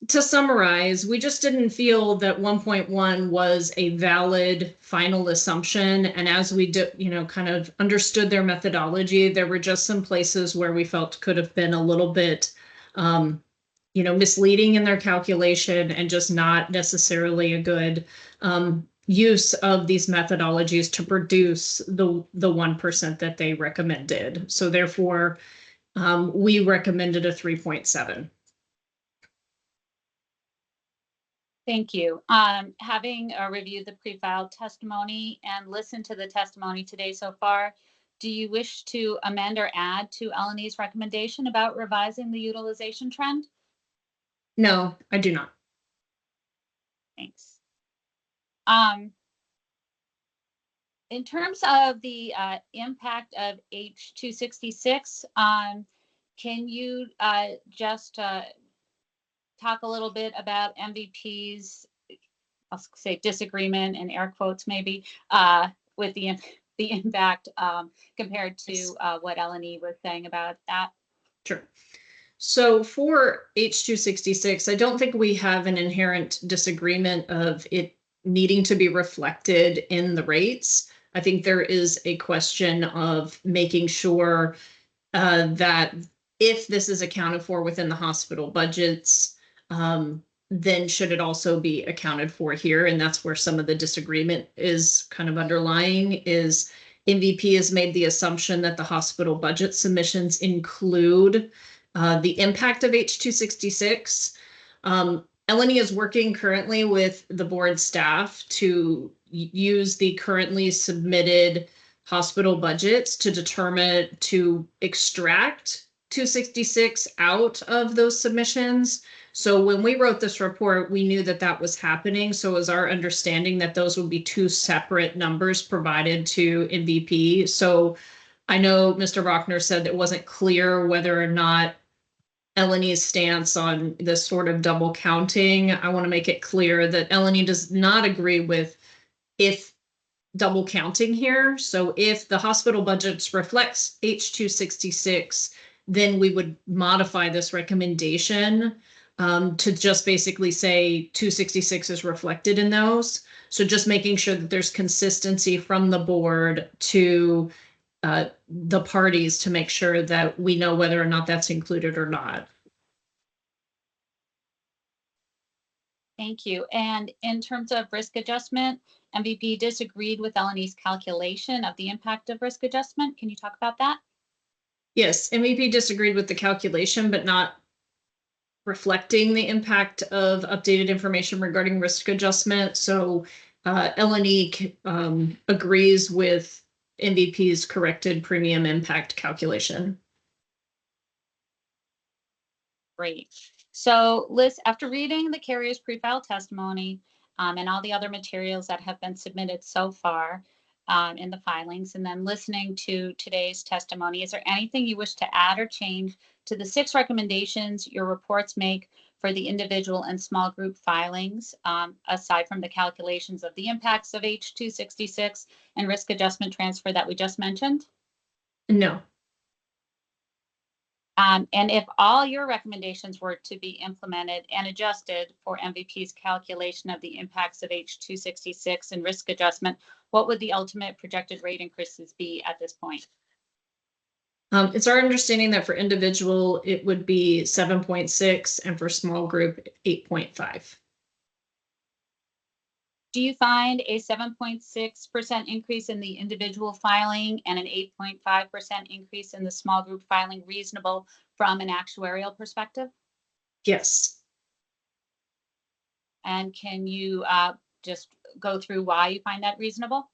to summarize, we just didn't feel that 1.1 was a valid final assumption. And as we kind of understood their methodology, there were just some places where we felt could have been a little bit, misleading in their calculation and just not necessarily a good use of these methodologies to produce the 1% that they recommended. So therefore, we recommended a 3.7. Thank you. Having reviewed the pre-filed testimony and listened to the testimony today so far, do you wish to amend or add to L&E's recommendation about revising the utilization trend? No, I do not. Thanks. In terms of the impact of H266, can you just talk a little bit about MVP's, I'll say disagreement in air quotes maybe, with the impact compared to what Eleni was saying about that? Sure. So for H266, I don't think we have an inherent disagreement of it needing to be reflected in the rates. I think there is a question of making sure that if this is accounted for within the hospital budgets, then should it also be accounted for here? And that's where some of the disagreement is kind of underlying, is MVP has made the assumption that the hospital budget submissions include the impact of H266. Eleni is working currently with the board staff to use the currently submitted hospital budgets to determine, to extract 266 out of those submissions. So when we wrote this report, we knew that that was happening. So it was our understanding that those would be two separate numbers provided to MVP. So I know Mr. Rockner said it wasn't clear whether or not Eleni's stance on this sort of double counting. I want to make it clear that Eleni does not agree with if double counting here. So if the hospital budgets reflects H266, then we would modify this recommendation to just basically say 266 is reflected in those. So just making sure that there's consistency from the board to the parties to make sure that we know whether or not that's included or not. Thank you. And in terms of risk adjustment, MVP disagreed with Eleni's calculation of the impact of risk adjustment. Can you talk about that? Yes, MVP disagreed with the calculation, but not reflecting the impact of updated information regarding risk adjustment. So Eleni agrees with MVP's corrected premium impact calculation. Great. So Liz, after reading the carrier's pre-file testimony and all the other materials that have been submitted so far in the filings, and then listening to today's testimony, is there anything you wish to add or change to the 6 recommendations your reports make for the individual and small group filings, aside from the calculations of the impacts of H266 and risk adjustment transfer that we just mentioned? No. And if all your recommendations were to be implemented and adjusted for MVP's calculation of the impacts of H266 and risk adjustment, what would the ultimate projected rate increases be at this point? It's our understanding that for individual, it would be 7.6 and for small group, 8.5. Do you find a 7.6% increase in the individual filing and an 8.5% increase in the small group filing reasonable from an actuarial perspective? Yes. And can you just go through why you find that reasonable?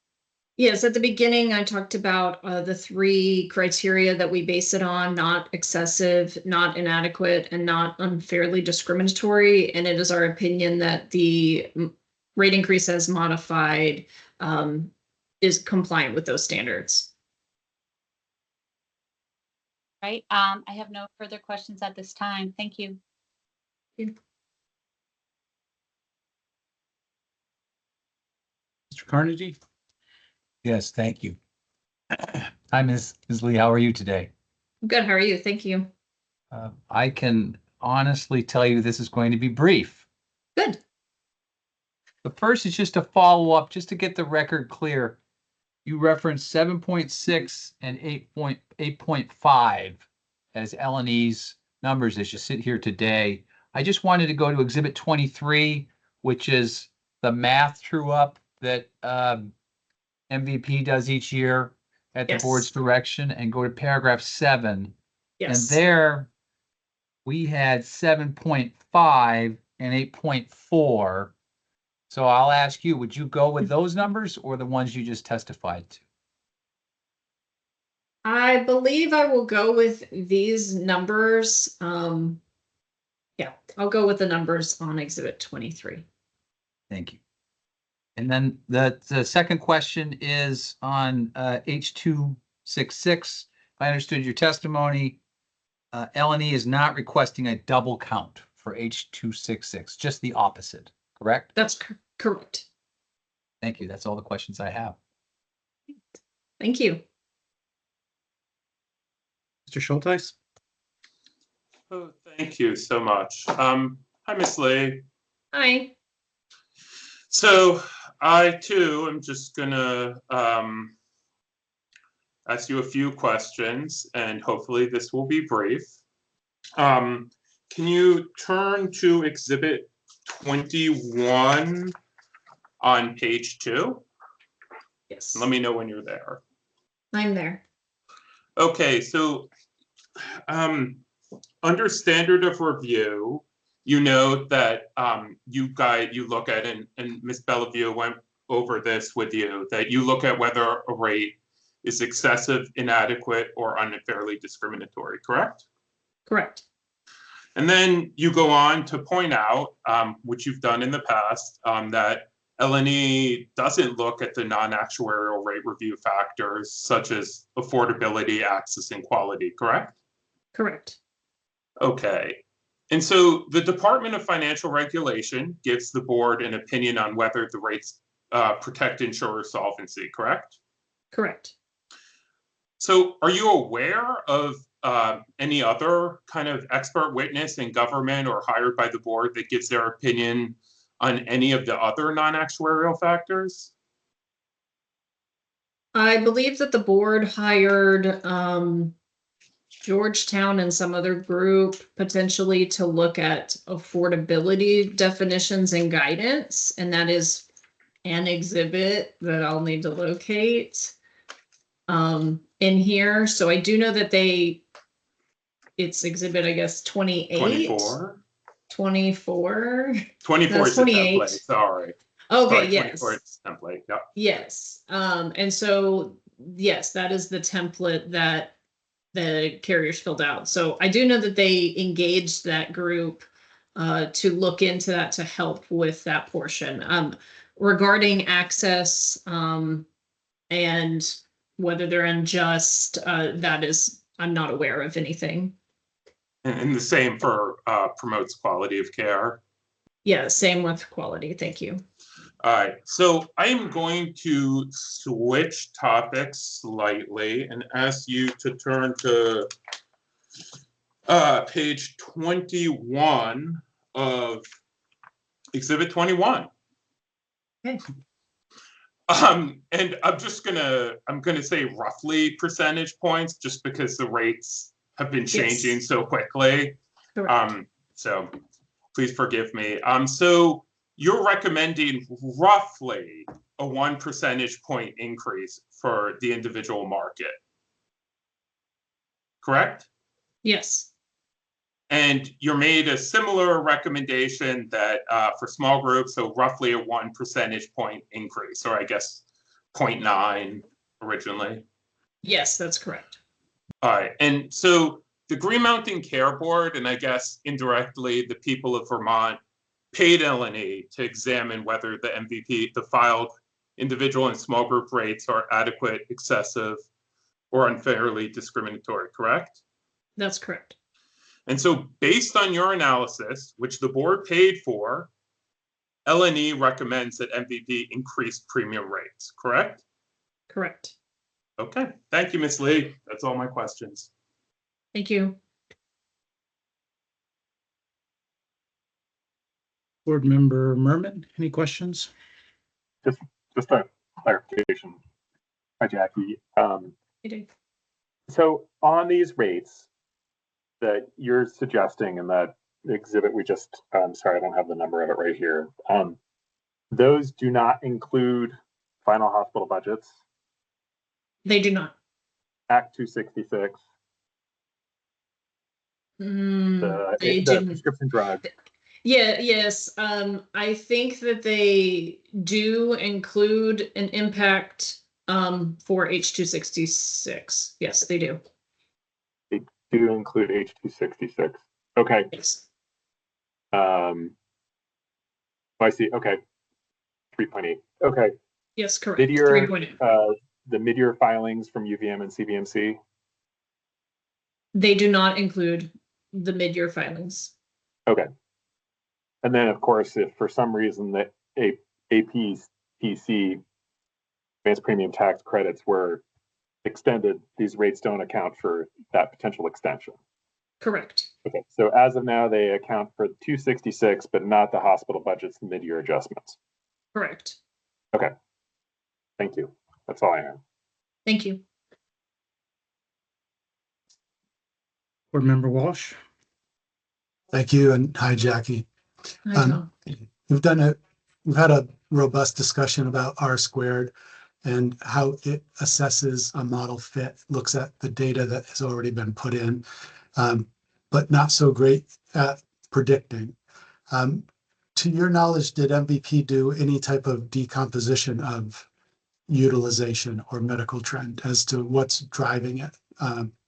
Yes, at the beginning, I talked about the 3 criteria that we base it on: not excessive, not inadequate, and not unfairly discriminatory. And it is our opinion that the rate increase as modified is compliant with those standards. Right. I have no further questions at this time. Thank you. Mr. Carnegie? Yes, thank you. Hi, Ms. Lee. How are you today? Good. How are you? Thank you. I can honestly tell you this is going to be brief. Good. The first is just a follow up, just to get the record clear. You referenced 7.6 and 8.5 as Eleni's numbers as you sit here today. I just wanted to go to Exhibit 23, which is the math true up that MVP does each year at the board's direction, and go to paragraph 7. Yes. And there we had 7.5 and 8.4. So I'll ask you, would you go with those numbers or the ones you just testified to? I believe I will go with these numbers. Yeah, I'll go with the numbers on Exhibit 23. Thank you. And then the second question is on H266. If I understood your testimony, L&E is not requesting a double count for H266, just the opposite, correct? That's correct. Thank you. That's all the questions I have. Thank you. Mr. Schulteis? Oh, thank you so much. Hi, Miss Lee. Hi. So I too am just gonna ask you a few questions, and hopefully this will be brief. Can you turn to Exhibit 21 on page 2? Yes. Let me know when you're there. I'm there. Okay, so under standard of review, you note that you look at, and Ms. Bellevue went over this with you, that you look at whether a rate is excessive, inadequate, or unfairly discriminatory, correct? Correct. And then you go on to point out, which you've done in the past, that L&E doesn't look at the non-actuarial rate review factors such as affordability, access, and quality, correct? Correct. Okay. And so the Department of Financial Regulation gives the board an opinion on whether the rates protect insurer solvency, correct? Correct. So are you aware of any other kind of expert witness in government or hired by the board that gives their opinion on any of the other non-actuarial factors? I believe that the board hired Georgetown and some other group potentially to look at affordability definitions and guidance, and that is an exhibit that I'll need to locate in here. So I do know that it's exhibit, I guess, 28. 24? 24. 24 is the 28. template, sorry. Okay, Sorry, yes. 24 is the template, yeah. Yes. And so, yes, that is the template that the carriers filled out. So I do know that they engaged that group to look into that to help with that portion. Regarding access and whether they're unjust, that is, I'm not aware of anything. And the same for promotes quality of care. Yeah, same with quality. Thank you. All right, so I am going to switch topics slightly and ask you to turn to page 21 of Exhibit 21. Okay. And I'm gonna say roughly percentage points just because the rates have been changing so quickly. Correct. So please forgive me. So you're recommending roughly a 1 percentage point increase for the individual market, correct? Yes. And you made a similar recommendation that for small groups, so roughly a 1 percentage point increase, or I guess 0.9 originally. Yes, that's correct. All right, and so the Green Mountain Care Board, and I guess indirectly the people of Vermont, paid L&E to examine whether the MVP, the filed individual and small group rates are adequate, excessive, or unfairly discriminatory, correct? That's correct. And so based on your analysis, which the board paid for, L&E recommends that MVP increase premium rates, correct? Correct. Okay, thank you, Ms. Lee. That's all my questions. Thank you. Board Member Merman, any questions? Just a clarification. Hi, Jackie. You do. So on these rates that you're suggesting in that exhibit we just, sorry, I don't have the number of it right here. Those do not include final hospital budgets, They do not. Act 266, They the didn't. prescription drug. Yeah, yes. I think that they do include an impact for H266. Yes, they do. They do include H266. Okay. Yes. I see. Okay. 3.8. Okay. Yes, correct. Mid-year, 3.8. the mid-year filings from UVM and CVMC. They do not include the mid-year filings. Okay. And then, of course, if for some reason the APTC advanced premium tax credits were extended, these rates don't account for that potential extension. Correct. Okay, so as of now, they account for 266, but not the hospital budget's mid-year adjustments. Correct. Okay. Thank you. That's all I have. Thank you. Board Member Walsh. Thank you, and hi, Jackie. Hi, Tom. We've had a robust discussion about R squared and how it assesses a model fit, looks at the data that has already been put in, but not so great at predicting. To your knowledge, did MVP do any type of decomposition of utilization or medical trend as to what's driving it?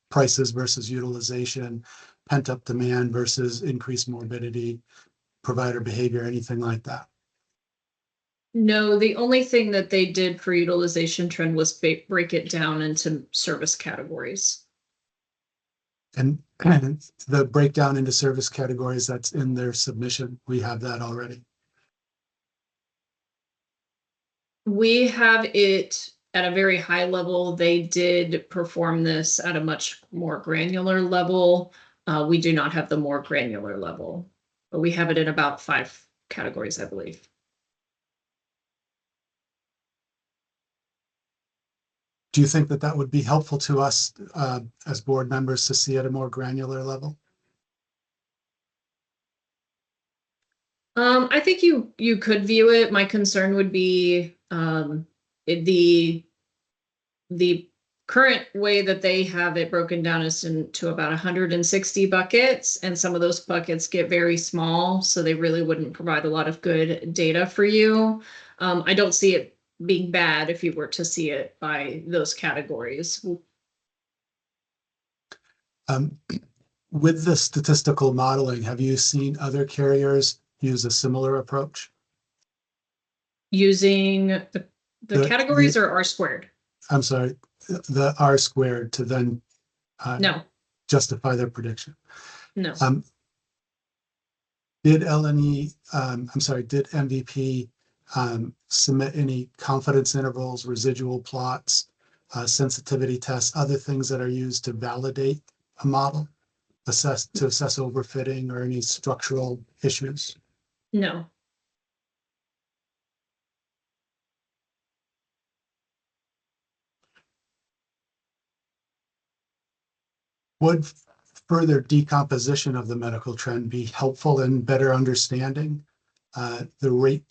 Prices versus utilization, pent-up demand versus increased morbidity, provider behavior, anything like that? No, the only thing that they did for utilization trend was break it down into service categories. And the breakdown into service categories that's in their submission, we have that already. We have it at a very high level. They did perform this at a much more granular level. We do not have the more granular level, but we have it in about 5 categories, I believe. Do you think that that would be helpful to us as board members to see at a more granular level? I think you could view it. My concern would be the current way that they have it broken down is into about 160 buckets, and some of those buckets get very small, so they really wouldn't provide a lot of good data for you. I don't see it being bad if you were to see it by those categories. With the statistical modeling, have you seen other carriers use a similar approach? Using the categories or R squared? I'm sorry, the R squared to then No, justify their prediction. no. Did LNE, did MVP submit any confidence intervals, residual plots, sensitivity tests, other things that are used to validate a model, to assess overfitting or any structural issues? No. Would further decomposition of the medical trend be helpful in better understanding the rate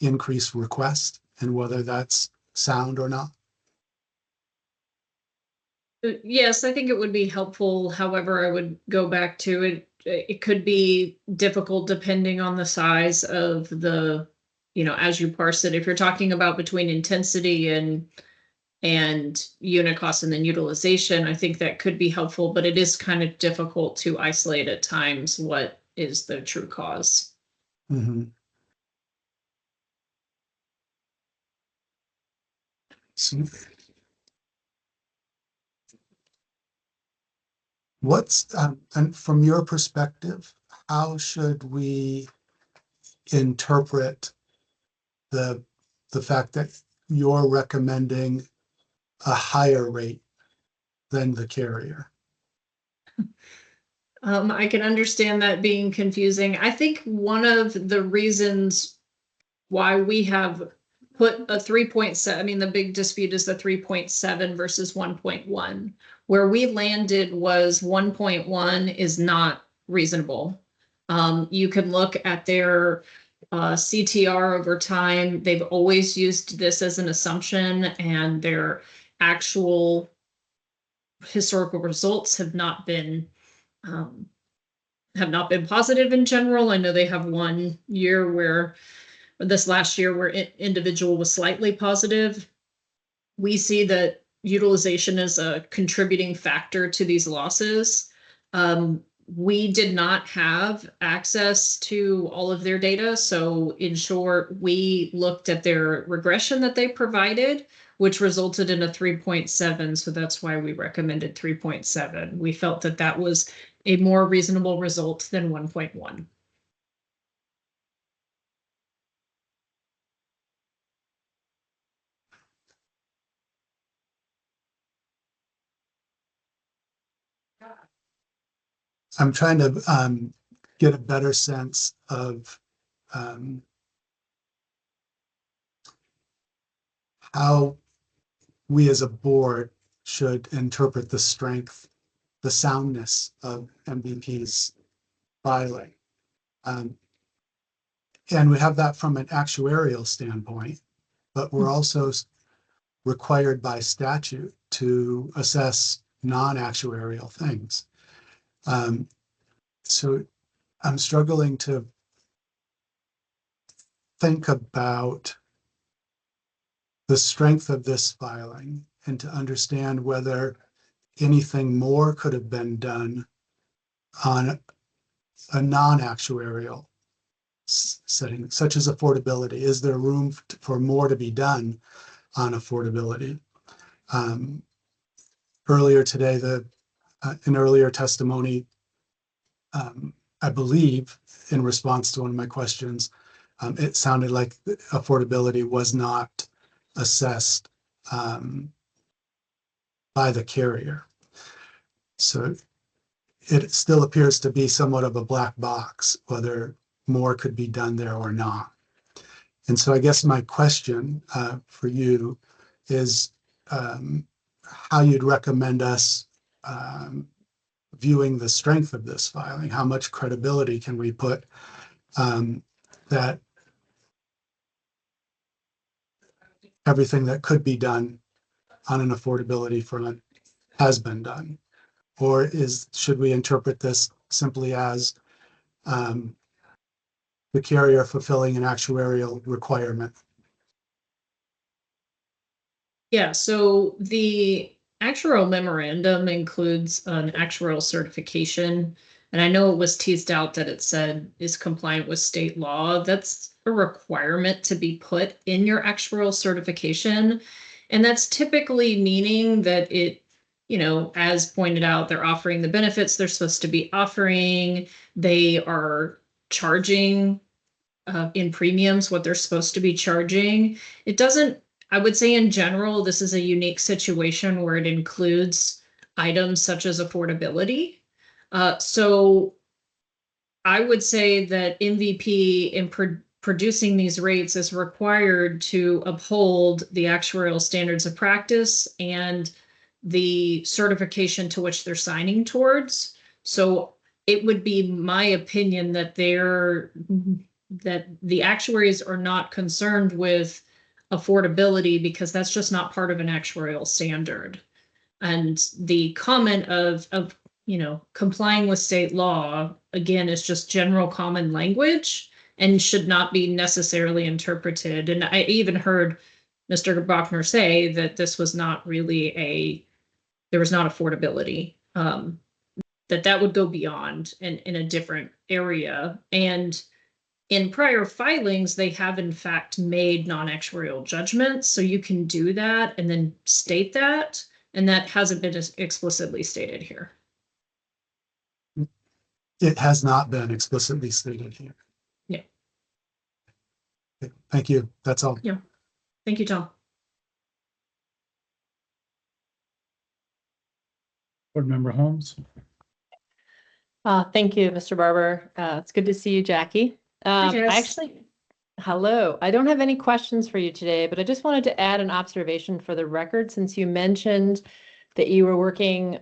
increase request and whether that's sound or not? Yes, I think it would be helpful. However, I would go back to it. It could be difficult depending on the size of the, as you parse it. If you're talking about between intensity and unit cost and then utilization, I think that could be helpful, but it is kind of difficult to isolate at times what is the true cause. Mm-hmm. So and from your perspective, how should we interpret the fact that you're recommending a higher rate than the carrier? I can understand that being confusing. I think one of the reasons why we have put a 3.7, the big dispute is the 3.7 versus 1.1. Where we landed was 1.1 is not reasonable. You can look at their CTR over time. They've always used this as an assumption, and their actual historical results have not been positive in general. I know they have one year where this last year where individual was slightly positive. We see that utilization is a contributing factor to these losses. we did not have access to all of their data. So in short, we looked at their regression that they provided, which resulted in a 3.7. So that's why we recommended 3.7. We felt that that was a more reasonable result than 1.1. I'm trying to get a better sense of how we as a board should interpret the strength, the soundness of MVP's filing. And we have that from an actuarial standpoint, but we're also required by statute to assess non-actuarial things. So I'm struggling to think about the strength of this filing and to understand whether anything more could have been done on a non-actuarial setting, such as affordability. Is there room for more to be done on affordability? Earlier today, in earlier testimony, I believe in response to one of my questions, it sounded like affordability was not assessed by the carrier. So it still appears to be somewhat of a black box, whether more could be done there or not. And so I guess my question for you is how you'd recommend us viewing the strength of this filing. How much credibility can we put that everything that could be done on an affordability front has been done? Or should we interpret this simply as the carrier fulfilling an actuarial requirement? Yeah, so the actuarial memorandum includes an actuarial certification. And I know it was teased out that it said is compliant with state law. That's a requirement to be put in your actuarial certification. And that's typically meaning that it, you know, as pointed out, they're offering the benefits they're supposed to be offering. They are charging in premiums what they're supposed to be charging. It doesn't, I would say in general, this is a unique situation where it includes items such as affordability. So I would say that MVP in producing these rates is required to uphold the actuarial standards of practice and the certification to which they're signing towards. So it would be my opinion that that the actuaries are not concerned with affordability because that's just not part of an actuarial standard. And the comment of you know, complying with state law, again, is just general common language and should not be necessarily interpreted. And I even heard Mr. Bachner say that this was not really there was not affordability, that would go beyond in a different area. And in prior filings, they have in fact made non-actuarial judgments. So you can do that and then state that. And that hasn't been explicitly stated here. It has not been explicitly stated here. Yeah. Okay, thank you. That's all. Yeah. Thank you, Tom. Board Member Holmes. Thank you, Mr. Barber. It's good to see you, Jackie. Hello. I don't have any questions for you today, but I just wanted to add an observation for the record since you mentioned that you were working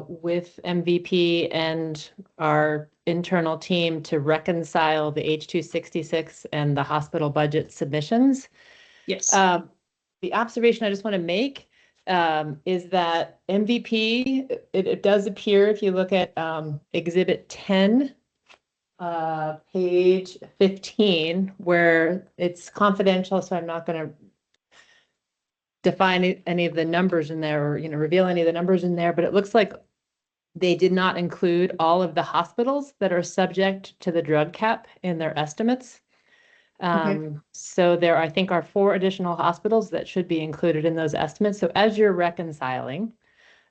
with MVP and our internal team to reconcile the H.266 and the hospital budget submissions. Yes. The observation I just want to make is that MVP, it does appear if you look at Exhibit 10, page 15, where it's confidential, so I'm not going to define any of the numbers in there or, you know, reveal any of the numbers in there, but it looks like they did not include all of the hospitals that are subject to the drug cap in their estimates. So there, I think, are 4 additional hospitals that should be included in those estimates. So as you're reconciling,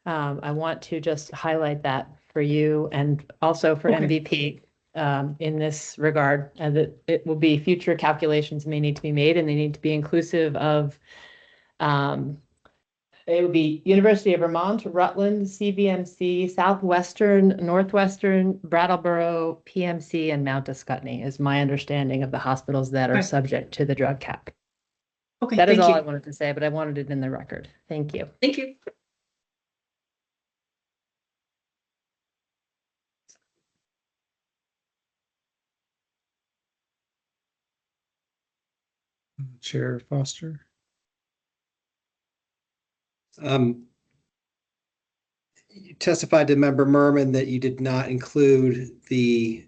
I want to just highlight that for you and also for MVP in this regard, and that it will be future calculations may need to be made, and they need to be inclusive of it would be University of Vermont, Rutland, CVMC, Southwestern, Northwestern, Brattleboro, PMC, and Mount Escutney is my understanding of the hospitals that are subject to the drug cap. Okay, That is thank all you. I wanted to say, but I wanted it in the record. Thank you. Thank you. Chair Foster. You testified to Member Merman that you did not include the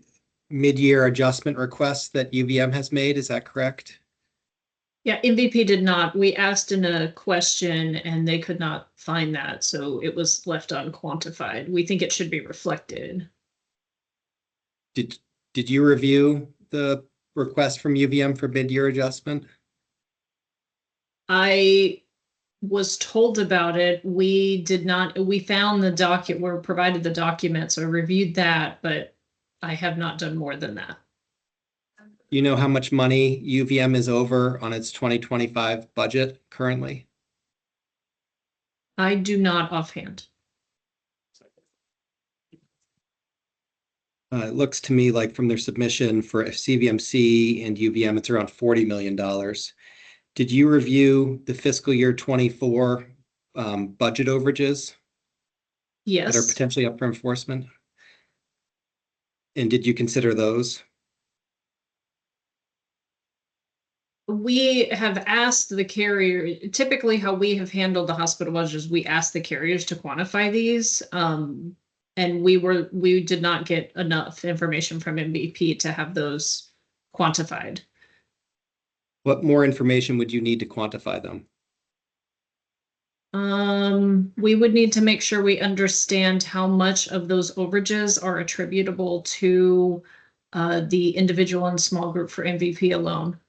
mid-year adjustment requests that UVM has made. Is that correct? Yeah, MVP did not. We asked in a question and they could not find that, so it was left unquantified. We think it should be reflected. Did you review the request from UVM for mid-year adjustment? I was told about it. We did not, we found the document, we're provided the document, so I reviewed that, but I have not done more than that. You know how much money UVM is over on its 2025 budget currently? I do not offhand. It looks to me like from their submission for CVMC and UVM, it's around $40 million. Did you review the fiscal year 24 budget overages that are Yes, potentially up for enforcement? And did you consider those? we have asked the carrier, typically how we have handled the hospital budgets, we ask the carriers to quantify these. And we did not get enough information from MVP to have those quantified. What more information would you need to quantify them? We would need to make sure we understand how much of those overages are attributable to the individual and small group for MVP alone.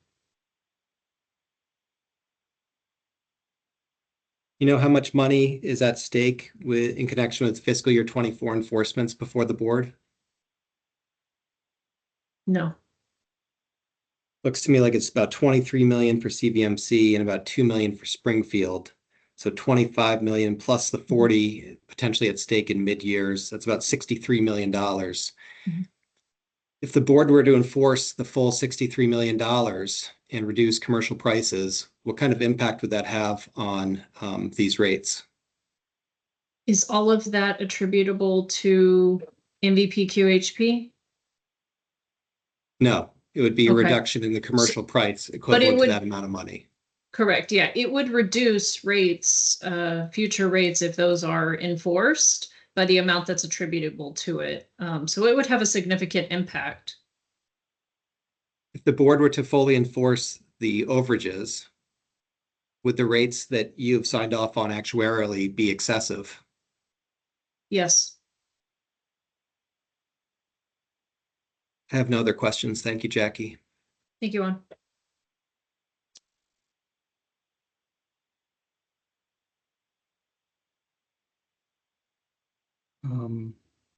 You know how much money is at stake in connection with fiscal year 24 enforcements before the board? No. Looks to me like it's about 23 million for CVMC and about 2 million for Springfield. So 25 million plus the 40 potentially at stake in mid-years. That's about $63 million. Mhm. If the board were to enforce the full $63 million and reduce commercial prices, what kind of impact would that have on these rates? Is all of that attributable to MVP QHP? No, it would be a Okay. reduction in the commercial price equivalent to that amount of money. Correct, yeah, it would reduce rates, future rates if those are enforced by the amount that's attributable to it. So it would have a significant impact. If the board were to fully enforce the overages, would the rates that you've signed off on actuarially be excessive? Yes, I have no other questions. Thank you, Jackie. thank you, Juan.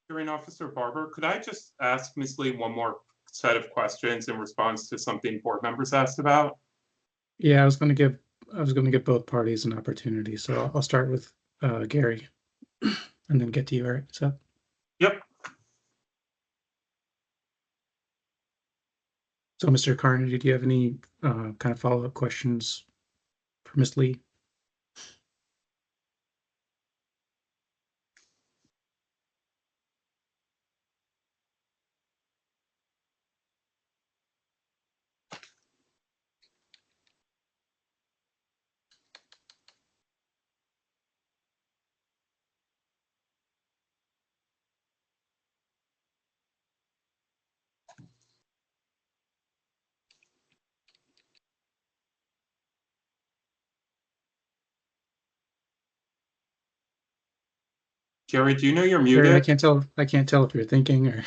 Hearing Officer Barber, could I just ask Ms. Lee one more set of questions in response to something board members asked about? Yeah, I was going to give both parties an opportunity. So I'll start with Gary and then get to you, Eric. So Yep. So Mr. Carnegie, do you have any kind of follow-up questions for Ms. Lee? Jerry, do you know you're Jerry, muted? I can't tell if you're thinking or.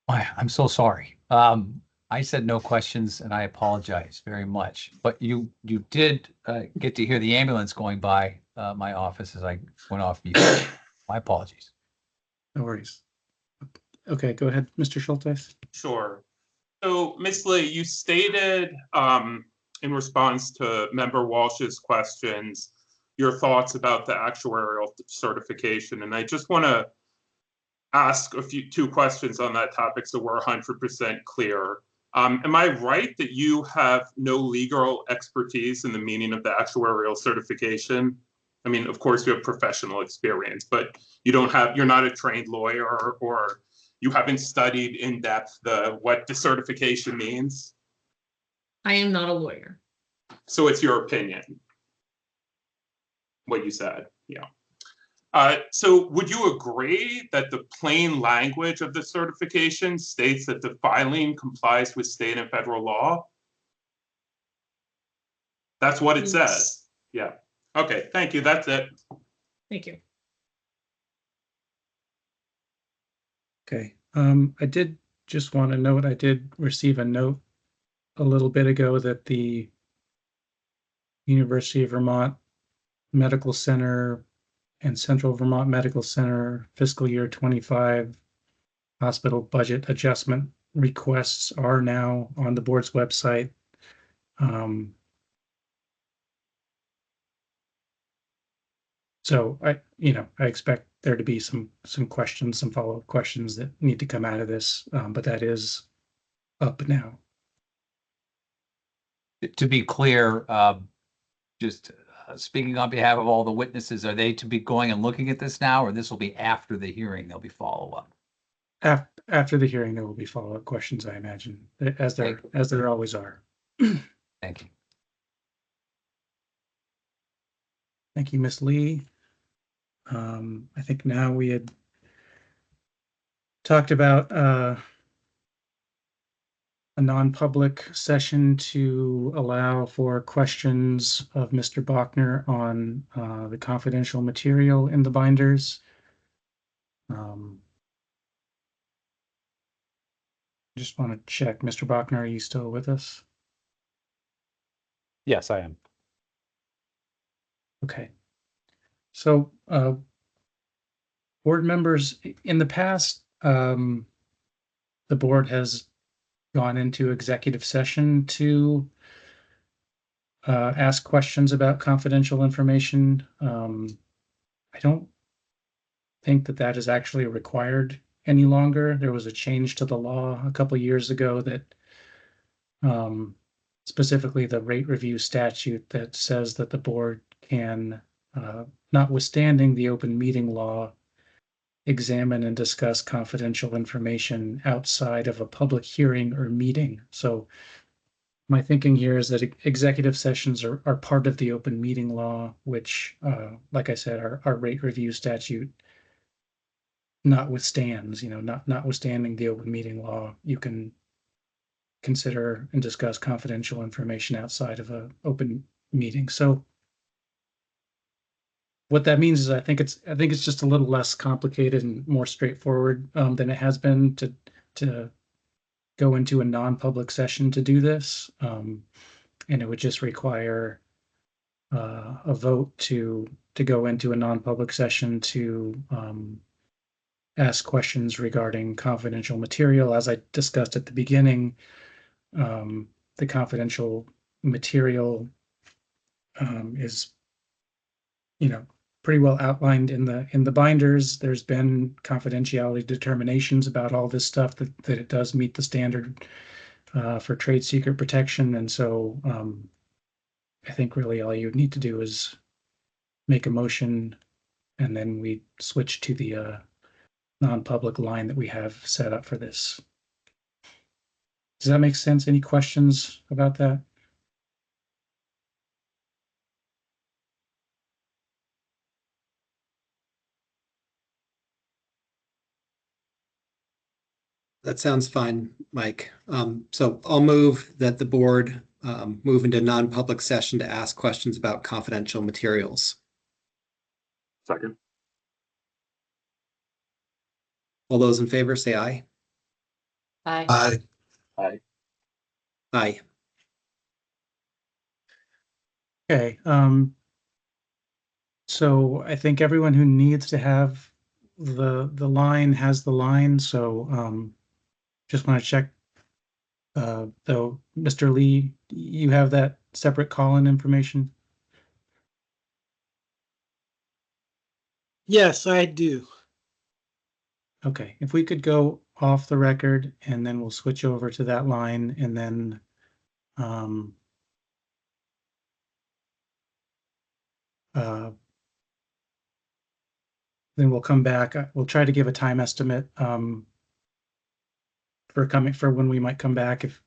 I'm so sorry. I said no questions and I apologize very much, but you did get to hear the ambulance going by my office as I went off mute. My apologies. No worries. Okay, go ahead, Mr. Schultes. Sure. So, Ms. Lee, you stated in response to Member Walsh's questions, your thoughts about the actuarial certification. And I just want to ask two questions on that topic so we're 100% clear. Am I right that you have no legal expertise in the meaning of the actuarial certification? I mean, of course, you have professional experience, but you're not a trained lawyer, or you haven't studied in depth what the certification means? I am not a lawyer. So it's your opinion, what you said, yeah. So would you agree that the plain language of the certification states that the filing complies with state and federal law? That's what it says. Yeah. Okay, thank you. That's it. Thank you. Okay, I did just want to note, I did receive a note a little bit ago that the University of Vermont Medical Center and Central Vermont Medical Center fiscal year 25 hospital budget adjustment requests are now on the board's website. So I expect there to be some questions, some follow-up questions that need to come out of this, but that is up now. To be clear, just speaking on behalf of all the witnesses, are they to be going and looking at this now, or this will be after the hearing? There'll be follow-up. After the hearing, there will be follow-up questions, I imagine, as there always are. Thank you. Thank you, Ms. Lee. I think now we had talked about a non-public session to allow for questions of Mr. Bachner on the confidential material in the binders. Just want to check, Mr. Bachner, are you still with us? Yes, I am. Okay. So, board members, in the past, the board has gone into executive session to ask questions about confidential information. I don't think that is actually required any longer. There was a change to the law a couple years ago that specifically the rate review statute that says that the board can, notwithstanding the open meeting law, examine and discuss confidential information outside of a public hearing or meeting. So my thinking here is that executive sessions are part of the open meeting law, which, like I said, our rate review statute notwithstands, notwithstanding the open meeting law, you can consider and discuss confidential information outside of an open meeting. So what that means is I think it's just a little less complicated and more straightforward than it has been to go into a non-public session to do this. And it would just require a vote to go into a non-public session to ask questions regarding confidential material. As I discussed at the beginning, the confidential material is, pretty well outlined in the binders. There's been confidentiality determinations about all this stuff that it does meet the standard for trade secret protection. And so I think really all you need to do is make a motion, and then we switch to the non-public line that we have set up for this. Does that make sense? Any questions about that? That sounds fine, Mike. So I'll move that the board move into non-public session to ask questions about confidential materials. Second. All those in favor say aye. Aye. Aye. Aye. Okay, so I think everyone who needs to have the line has the line, so, just want to check. Though, Mr. Lee, you have that separate call-in information? Yes, I do. Okay, if we could go off the record and then we'll switch over to that line and then, um, then we'll come back. We'll try to give a time estimate, for when we might come back, if,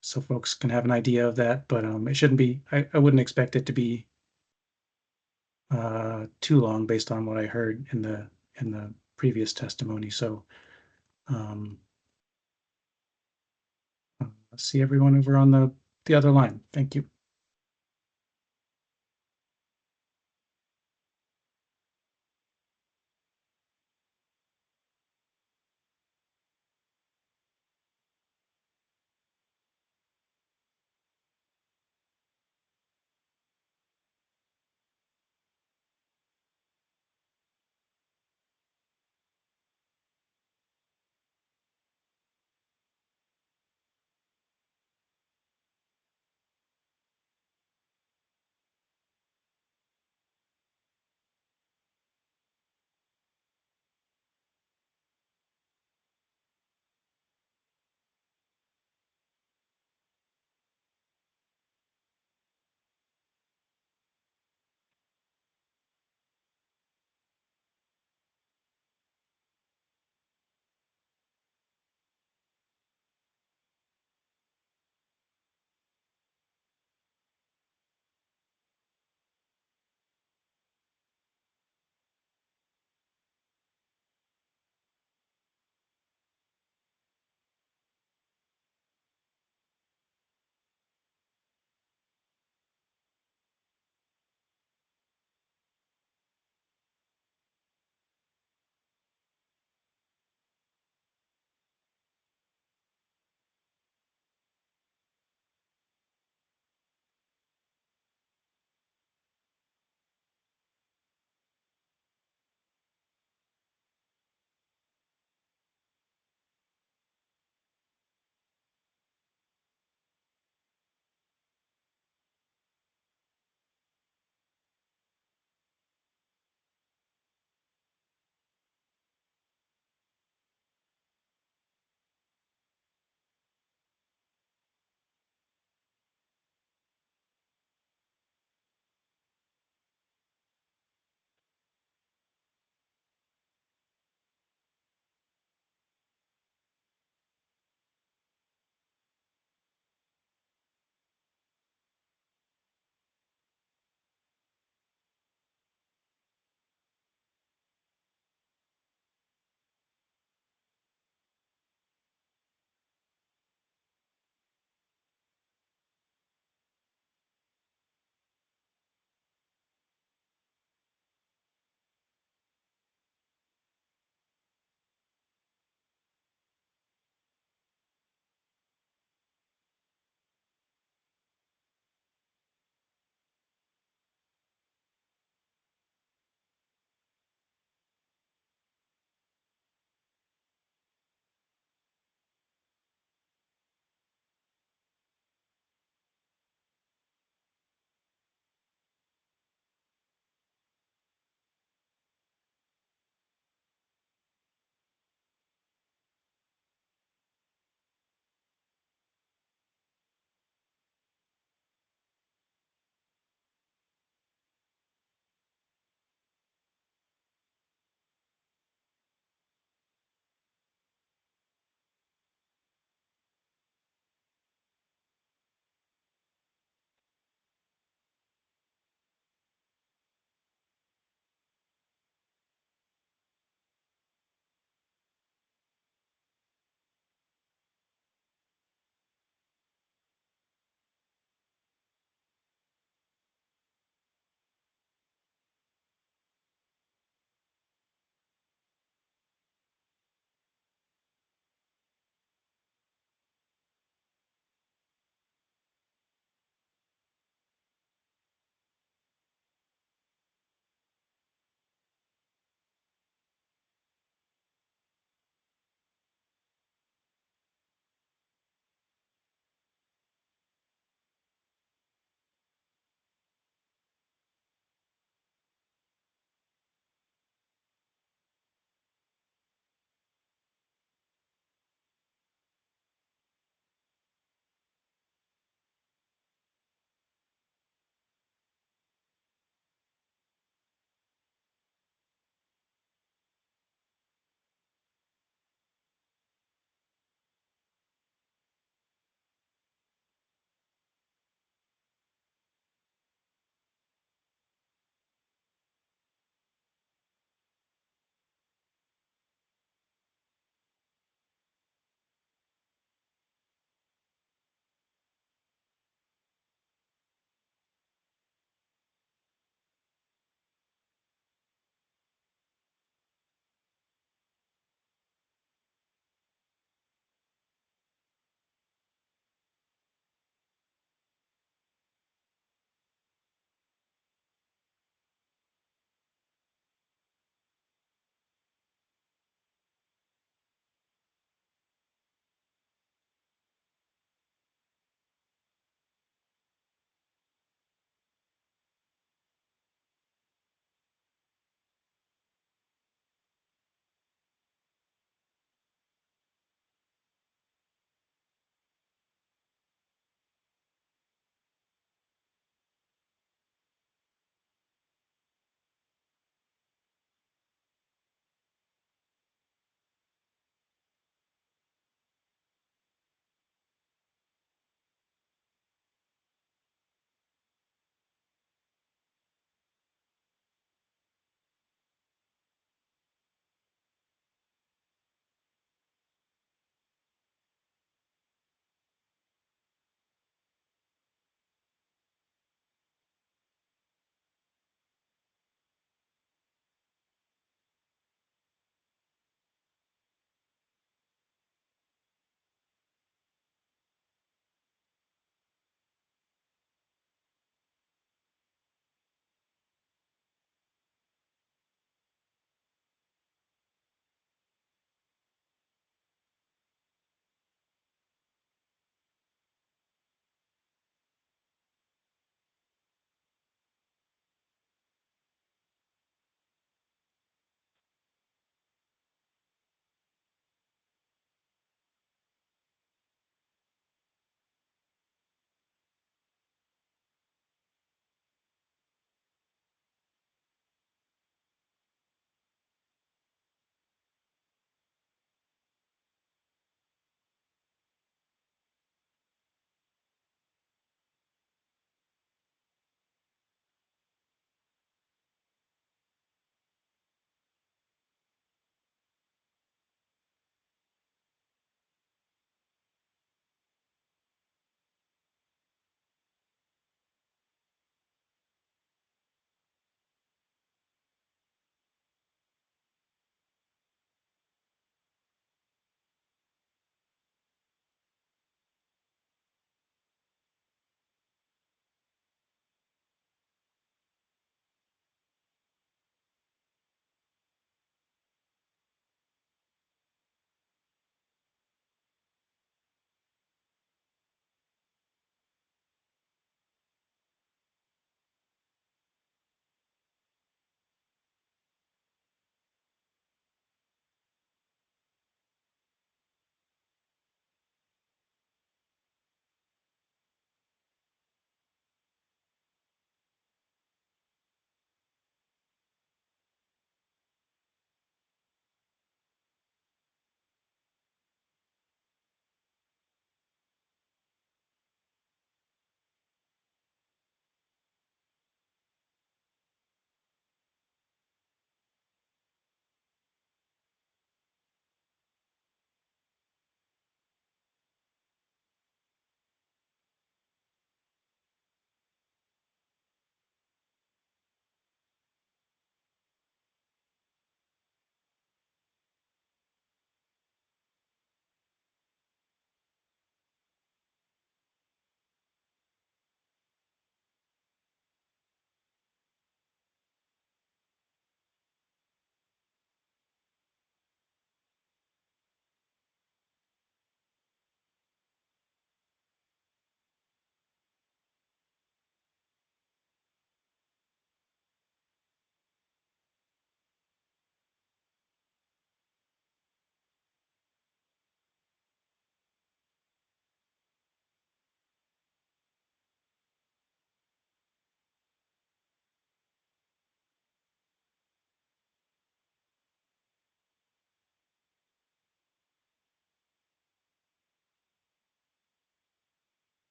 so folks can have an idea of that, but, it shouldn't be, I wouldn't expect it to be too long based on what I heard in the previous testimony, so, I'll see everyone over on the other line. Thank you.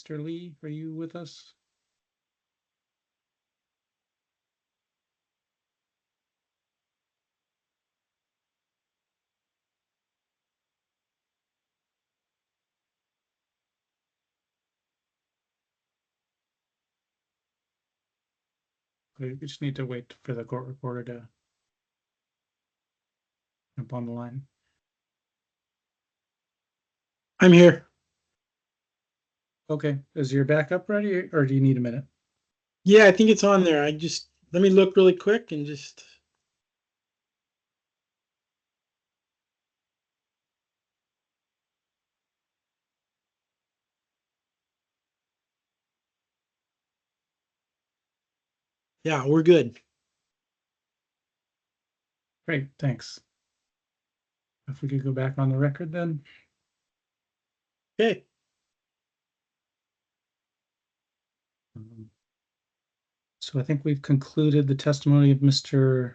Mr. Lee, are you with us? We just need to wait for the court reporter to jump on the line. I'm here. Okay, is your backup ready or do you need a minute? Yeah, I think it's on there. Let me look really quick and just. Yeah, we're good. Great, thanks. If we could go back on the record then. Okay. So I think we've concluded the testimony of Mr.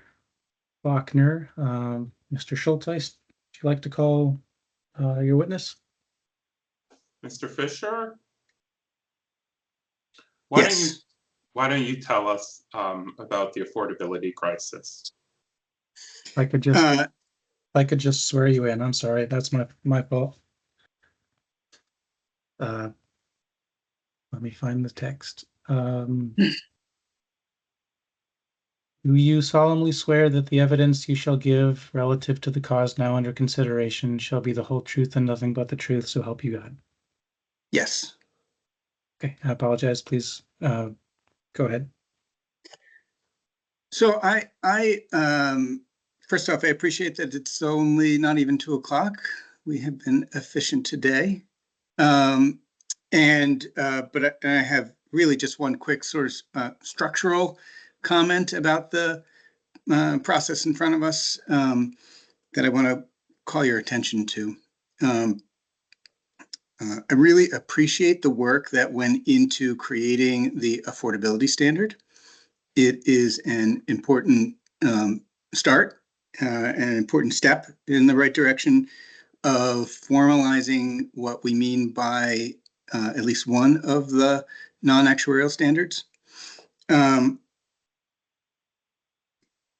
Bachner. Mr. Schulteis, would you like to call your witness? Mr. Fisher? Why don't you tell us about the affordability crisis? I could just swear you in. I'm sorry, that's my fault. Let me find the text. Do you solemnly swear that the evidence you shall give relative to the cause now under consideration shall be the whole truth and nothing but the truth, so help you God? Yes. Okay, I apologize. Please go ahead. So first off, I appreciate that it's only not even 2 o'clock. We have been efficient today. But I have really just one quick sort of structural comment about the process in front of us that I want to call your attention to. I really appreciate the work that went into creating the affordability standard. It is an important start, an important step in the right direction of formalizing what we mean by at least one of the non-actuarial standards.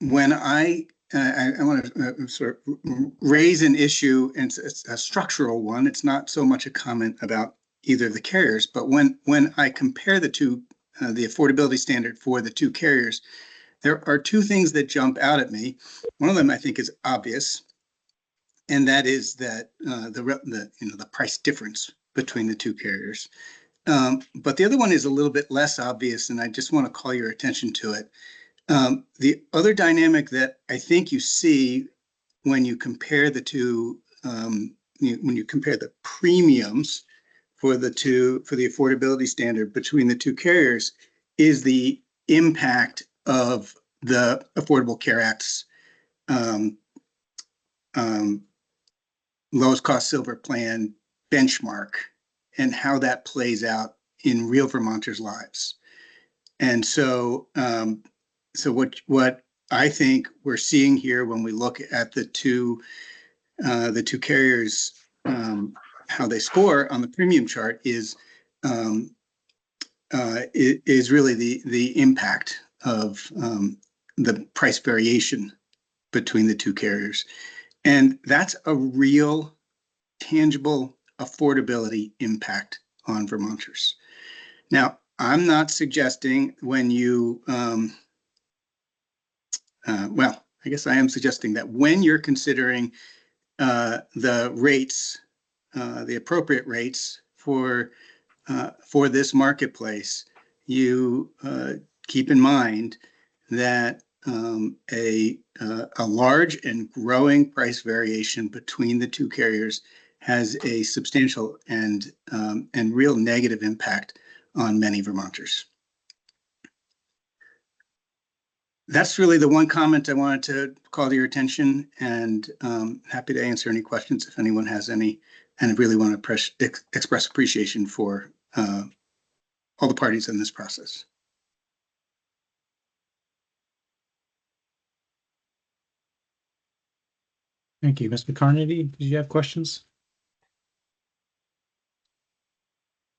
When I want to sort of raise an issue, and it's a structural one. It's not so much a comment about either of the carriers, but when I compare the two, the affordability standard for the two carriers, there are two things that jump out at me. One of them I think is obvious, and that is that the price difference between the two carriers. But the other one is a little bit less obvious, and I just want to call your attention to it. The other dynamic that I think you see when you compare the two, when you compare the premiums for the affordability standard between the two carriers, is the impact of the Affordable Care Act's lowest cost silver plan benchmark and how that plays out in real Vermonters' lives. And so, what I think we're seeing here when we look at the two carriers, how they score on the premium chart is really the impact of the price variation between the two carriers. And that's a real, tangible affordability impact on Vermonters. Now, I'm not suggesting when you, I guess I am suggesting that when you're considering the rates, the appropriate rates for this marketplace, you keep in mind that a large and growing price variation between the two carriers has a substantial and real negative impact on many Vermonters. That's really the one comment I wanted to call to your attention, and happy to answer any questions if anyone has any, and I really want to express appreciation for all the parties in this process. Thank you. Mr. Carnegie, did you have questions?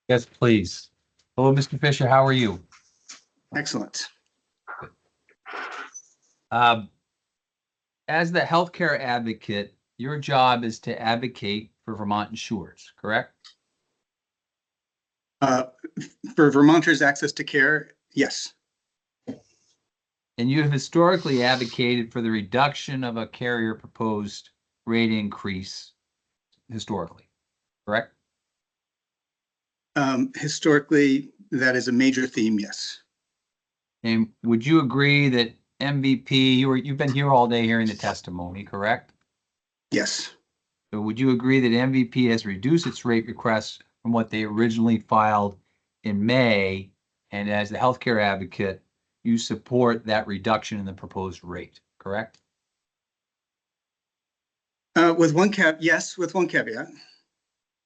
Yes, please. Hello, Mr. Fisher, how are you? Excellent. As the healthcare advocate, your job is to advocate for Vermont insurers, correct? For Vermonters' access to care, yes, And you have historically advocated for the reduction of a carrier proposed rate increase historically, correct? historically, that is a major theme, yes. And would you agree that MVP, you've been here all day hearing the testimony, correct? Yes, So would you agree that MVP has reduced its rate requests from what they originally filed in May? And as the healthcare advocate, you support that reduction in the proposed rate, correct? with one yes, with one caveat.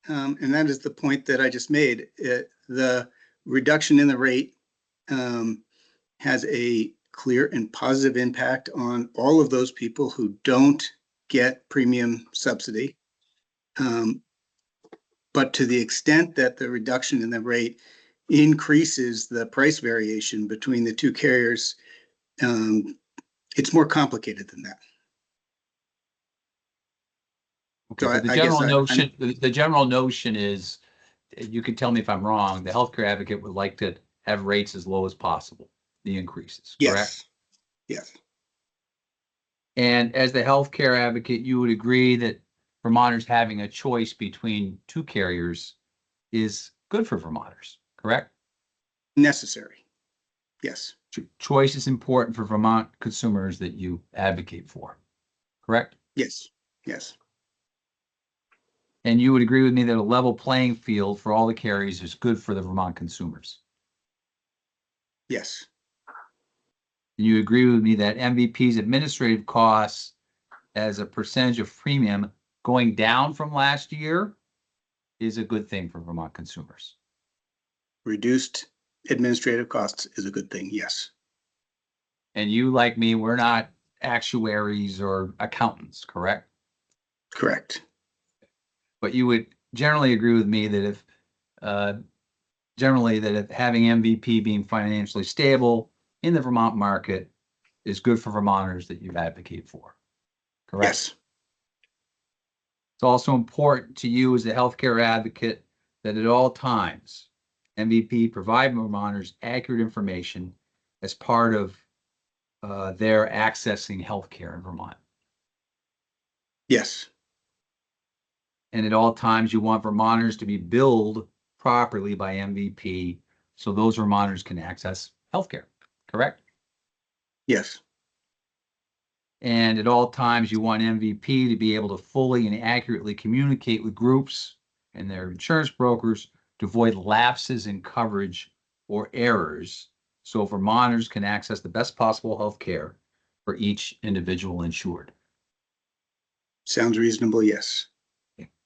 And that is the point that I just made. The reduction in the rate has a clear and positive impact on all of those people who don't get premium subsidy. But to the extent that the reduction in the rate increases the price variation between the two carriers, it's more complicated than that. Okay, So but the I general guess notion, the general notion is, you can tell me if I'm wrong, the healthcare advocate would like to have rates as low as possible, the increases, correct? Yes. And as the healthcare advocate, you would agree that Vermonters having a choice between two carriers is good for Vermonters, correct? Necessary. Yes. Choice is important for Vermont consumers that you advocate for, correct? Yes. Yes. And you would agree with me that a level playing field for all the carriers is good for the Vermont consumers. Yes. And you agree with me that MVP's administrative costs as a percentage of premium going down from last year is a good thing for Vermont consumers. Reduced administrative costs is a good thing. Yes. And you, like me, we're not actuaries or accountants, correct? Correct. But you would generally agree with me that if having MVP being financially stable in the Vermont market is good for Vermonters that you advocate for, correct? Yes. It's also important to you as a healthcare advocate that at all times MVP provide Vermonters accurate information as part of their accessing healthcare in Vermont. Yes. And at all times you want Vermonters to be billed properly by MVP so those Vermonters can access healthcare, correct? Yes. And at all times you want MVP to be able to fully and accurately communicate with groups and their insurance brokers to avoid lapses in coverage or errors so Vermonters can access the best possible health care for each individual insured. Sounds reasonable. Yes.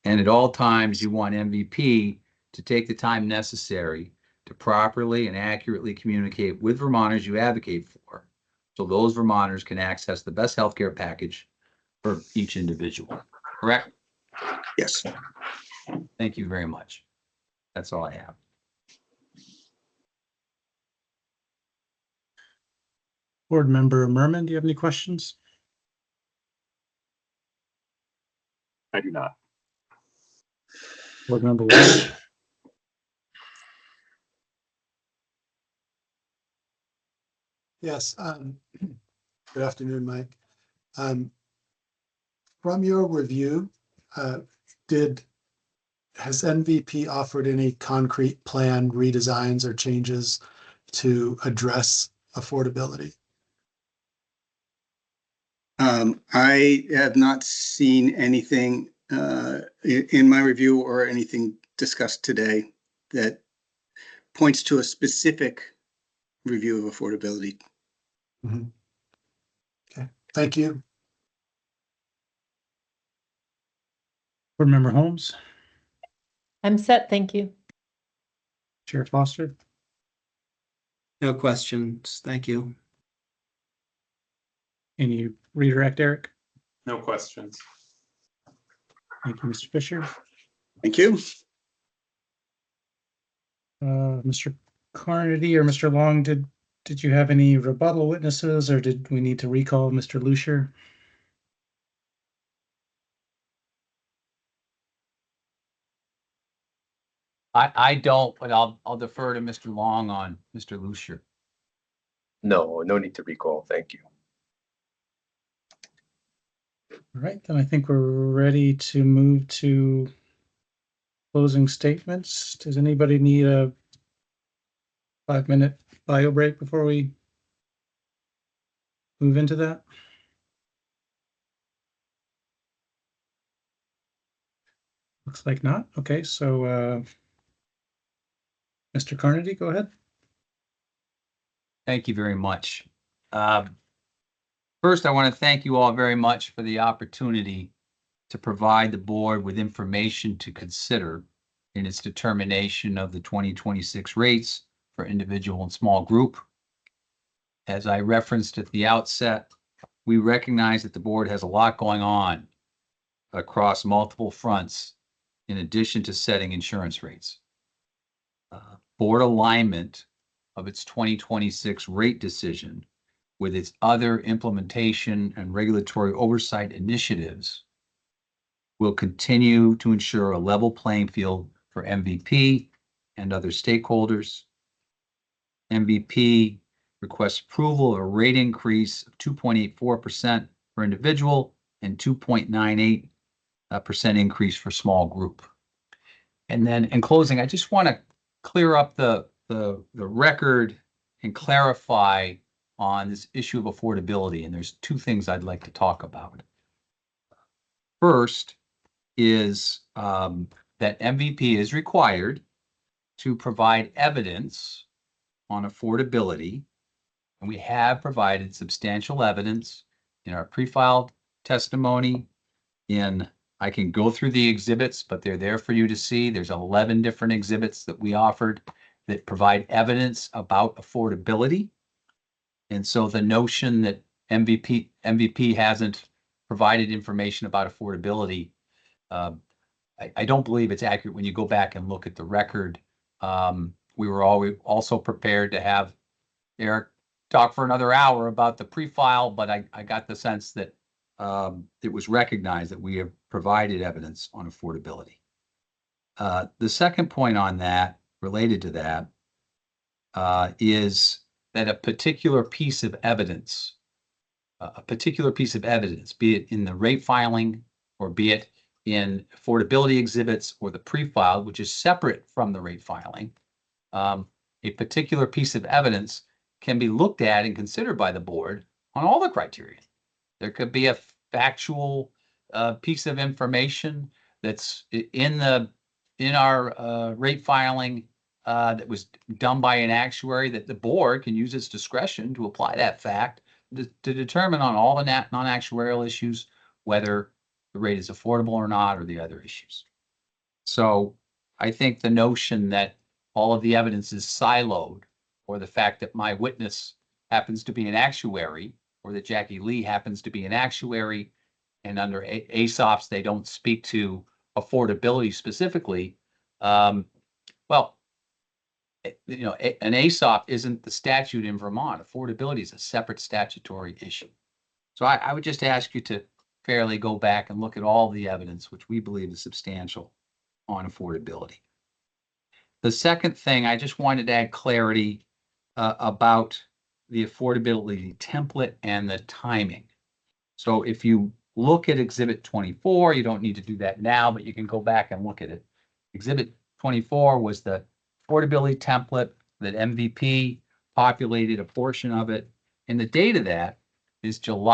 And at all times, you want MVP to take the time necessary to properly and accurately communicate with Vermonters you advocate for, so those Vermonters can access the best healthcare package for each individual. Correct? Yes. Thank you very much. That's all I have. Board Member Merman, do you have any questions? I do not. Board Member Walsh? Yes, good afternoon, Mike. From your review, has MVP offered any concrete plan redesigns or changes to address affordability? I have not seen anything in my review or anything discussed today that points to a specific review of affordability. Mm-hmm. Okay, thank you. Board Member Holmes? I'm set, thank you. Chair Foster? No questions. Thank you. Any redirect, Eric? No questions. Thank you, Mr. Fisher. Thank you. Mr. Carnady or Mr. Long, did you have any rebuttal witnesses, or did we need to recall Mr. Lucier? I don't, but I'll defer to Mr. Long on Mr. Lucier. No, no need to recall. Thank you. All right, then I think we're ready to move to closing statements. Does anybody need a 5-minute bio break before we move into that? Looks like not. Okay, so Mr. Carnady, go ahead. Thank you very much. First, I want to thank you all very much for the opportunity to provide the board with information to consider in its determination of the 2026 rates for individual and small group. As I referenced at the outset, we recognize that the board has a lot going on across multiple fronts in addition to setting insurance rates. Board alignment of its 2026 rate decision with its other implementation and regulatory oversight initiatives will continue to ensure a level playing field for MVP and other stakeholders. MVP requests approval of a rate increase of 2.84% for individual and 2.98% increase for small group. And then in closing, I just want to clear up the record and clarify on this issue of affordability. And there's two things I'd like to talk about. First is that MVP is required to provide evidence on affordability. And we have provided substantial evidence in our pre-filed testimony. I can go through the exhibits, but they're there for you to see. There's 11 different exhibits that we offered that provide evidence about affordability. And so the notion that MVP hasn't provided information about affordability, I don't believe it's accurate when you go back and look at the record. We were also prepared to have Eric talk for another hour about the pre-file, but I got the sense that it was recognized that we have provided evidence on affordability. The second point on that, related to that, is that a particular piece of evidence, be it in the rate filing or be it in affordability exhibits or the pre-filed, which is separate from the rate filing, a particular piece of evidence can be looked at and considered by the board on all the criteria. There could be a factual piece of information that's in our rate filing that was done by an actuary that the board can use its discretion to apply that fact to determine on all the non-actuarial issues whether the rate is affordable or not, or the other issues. So I think the notion that all of the evidence is siloed, or the fact that my witness happens to be an actuary, or that Jackie Lee happens to be an actuary, and under ASOPs they don't speak to affordability specifically. Well, you know, an ASOP isn't the statute in Vermont. Affordability is a separate statutory issue. So I would just ask you to fairly go back and look at all the evidence, which we believe is substantial, on affordability. The second thing, I just wanted to add clarity about the affordability template and the timing. So if you look at Exhibit 24, you don't need to do that now, but you can go back and look at it. Exhibit 24 was the affordability template that MVP populated a portion of it. And the date of that is July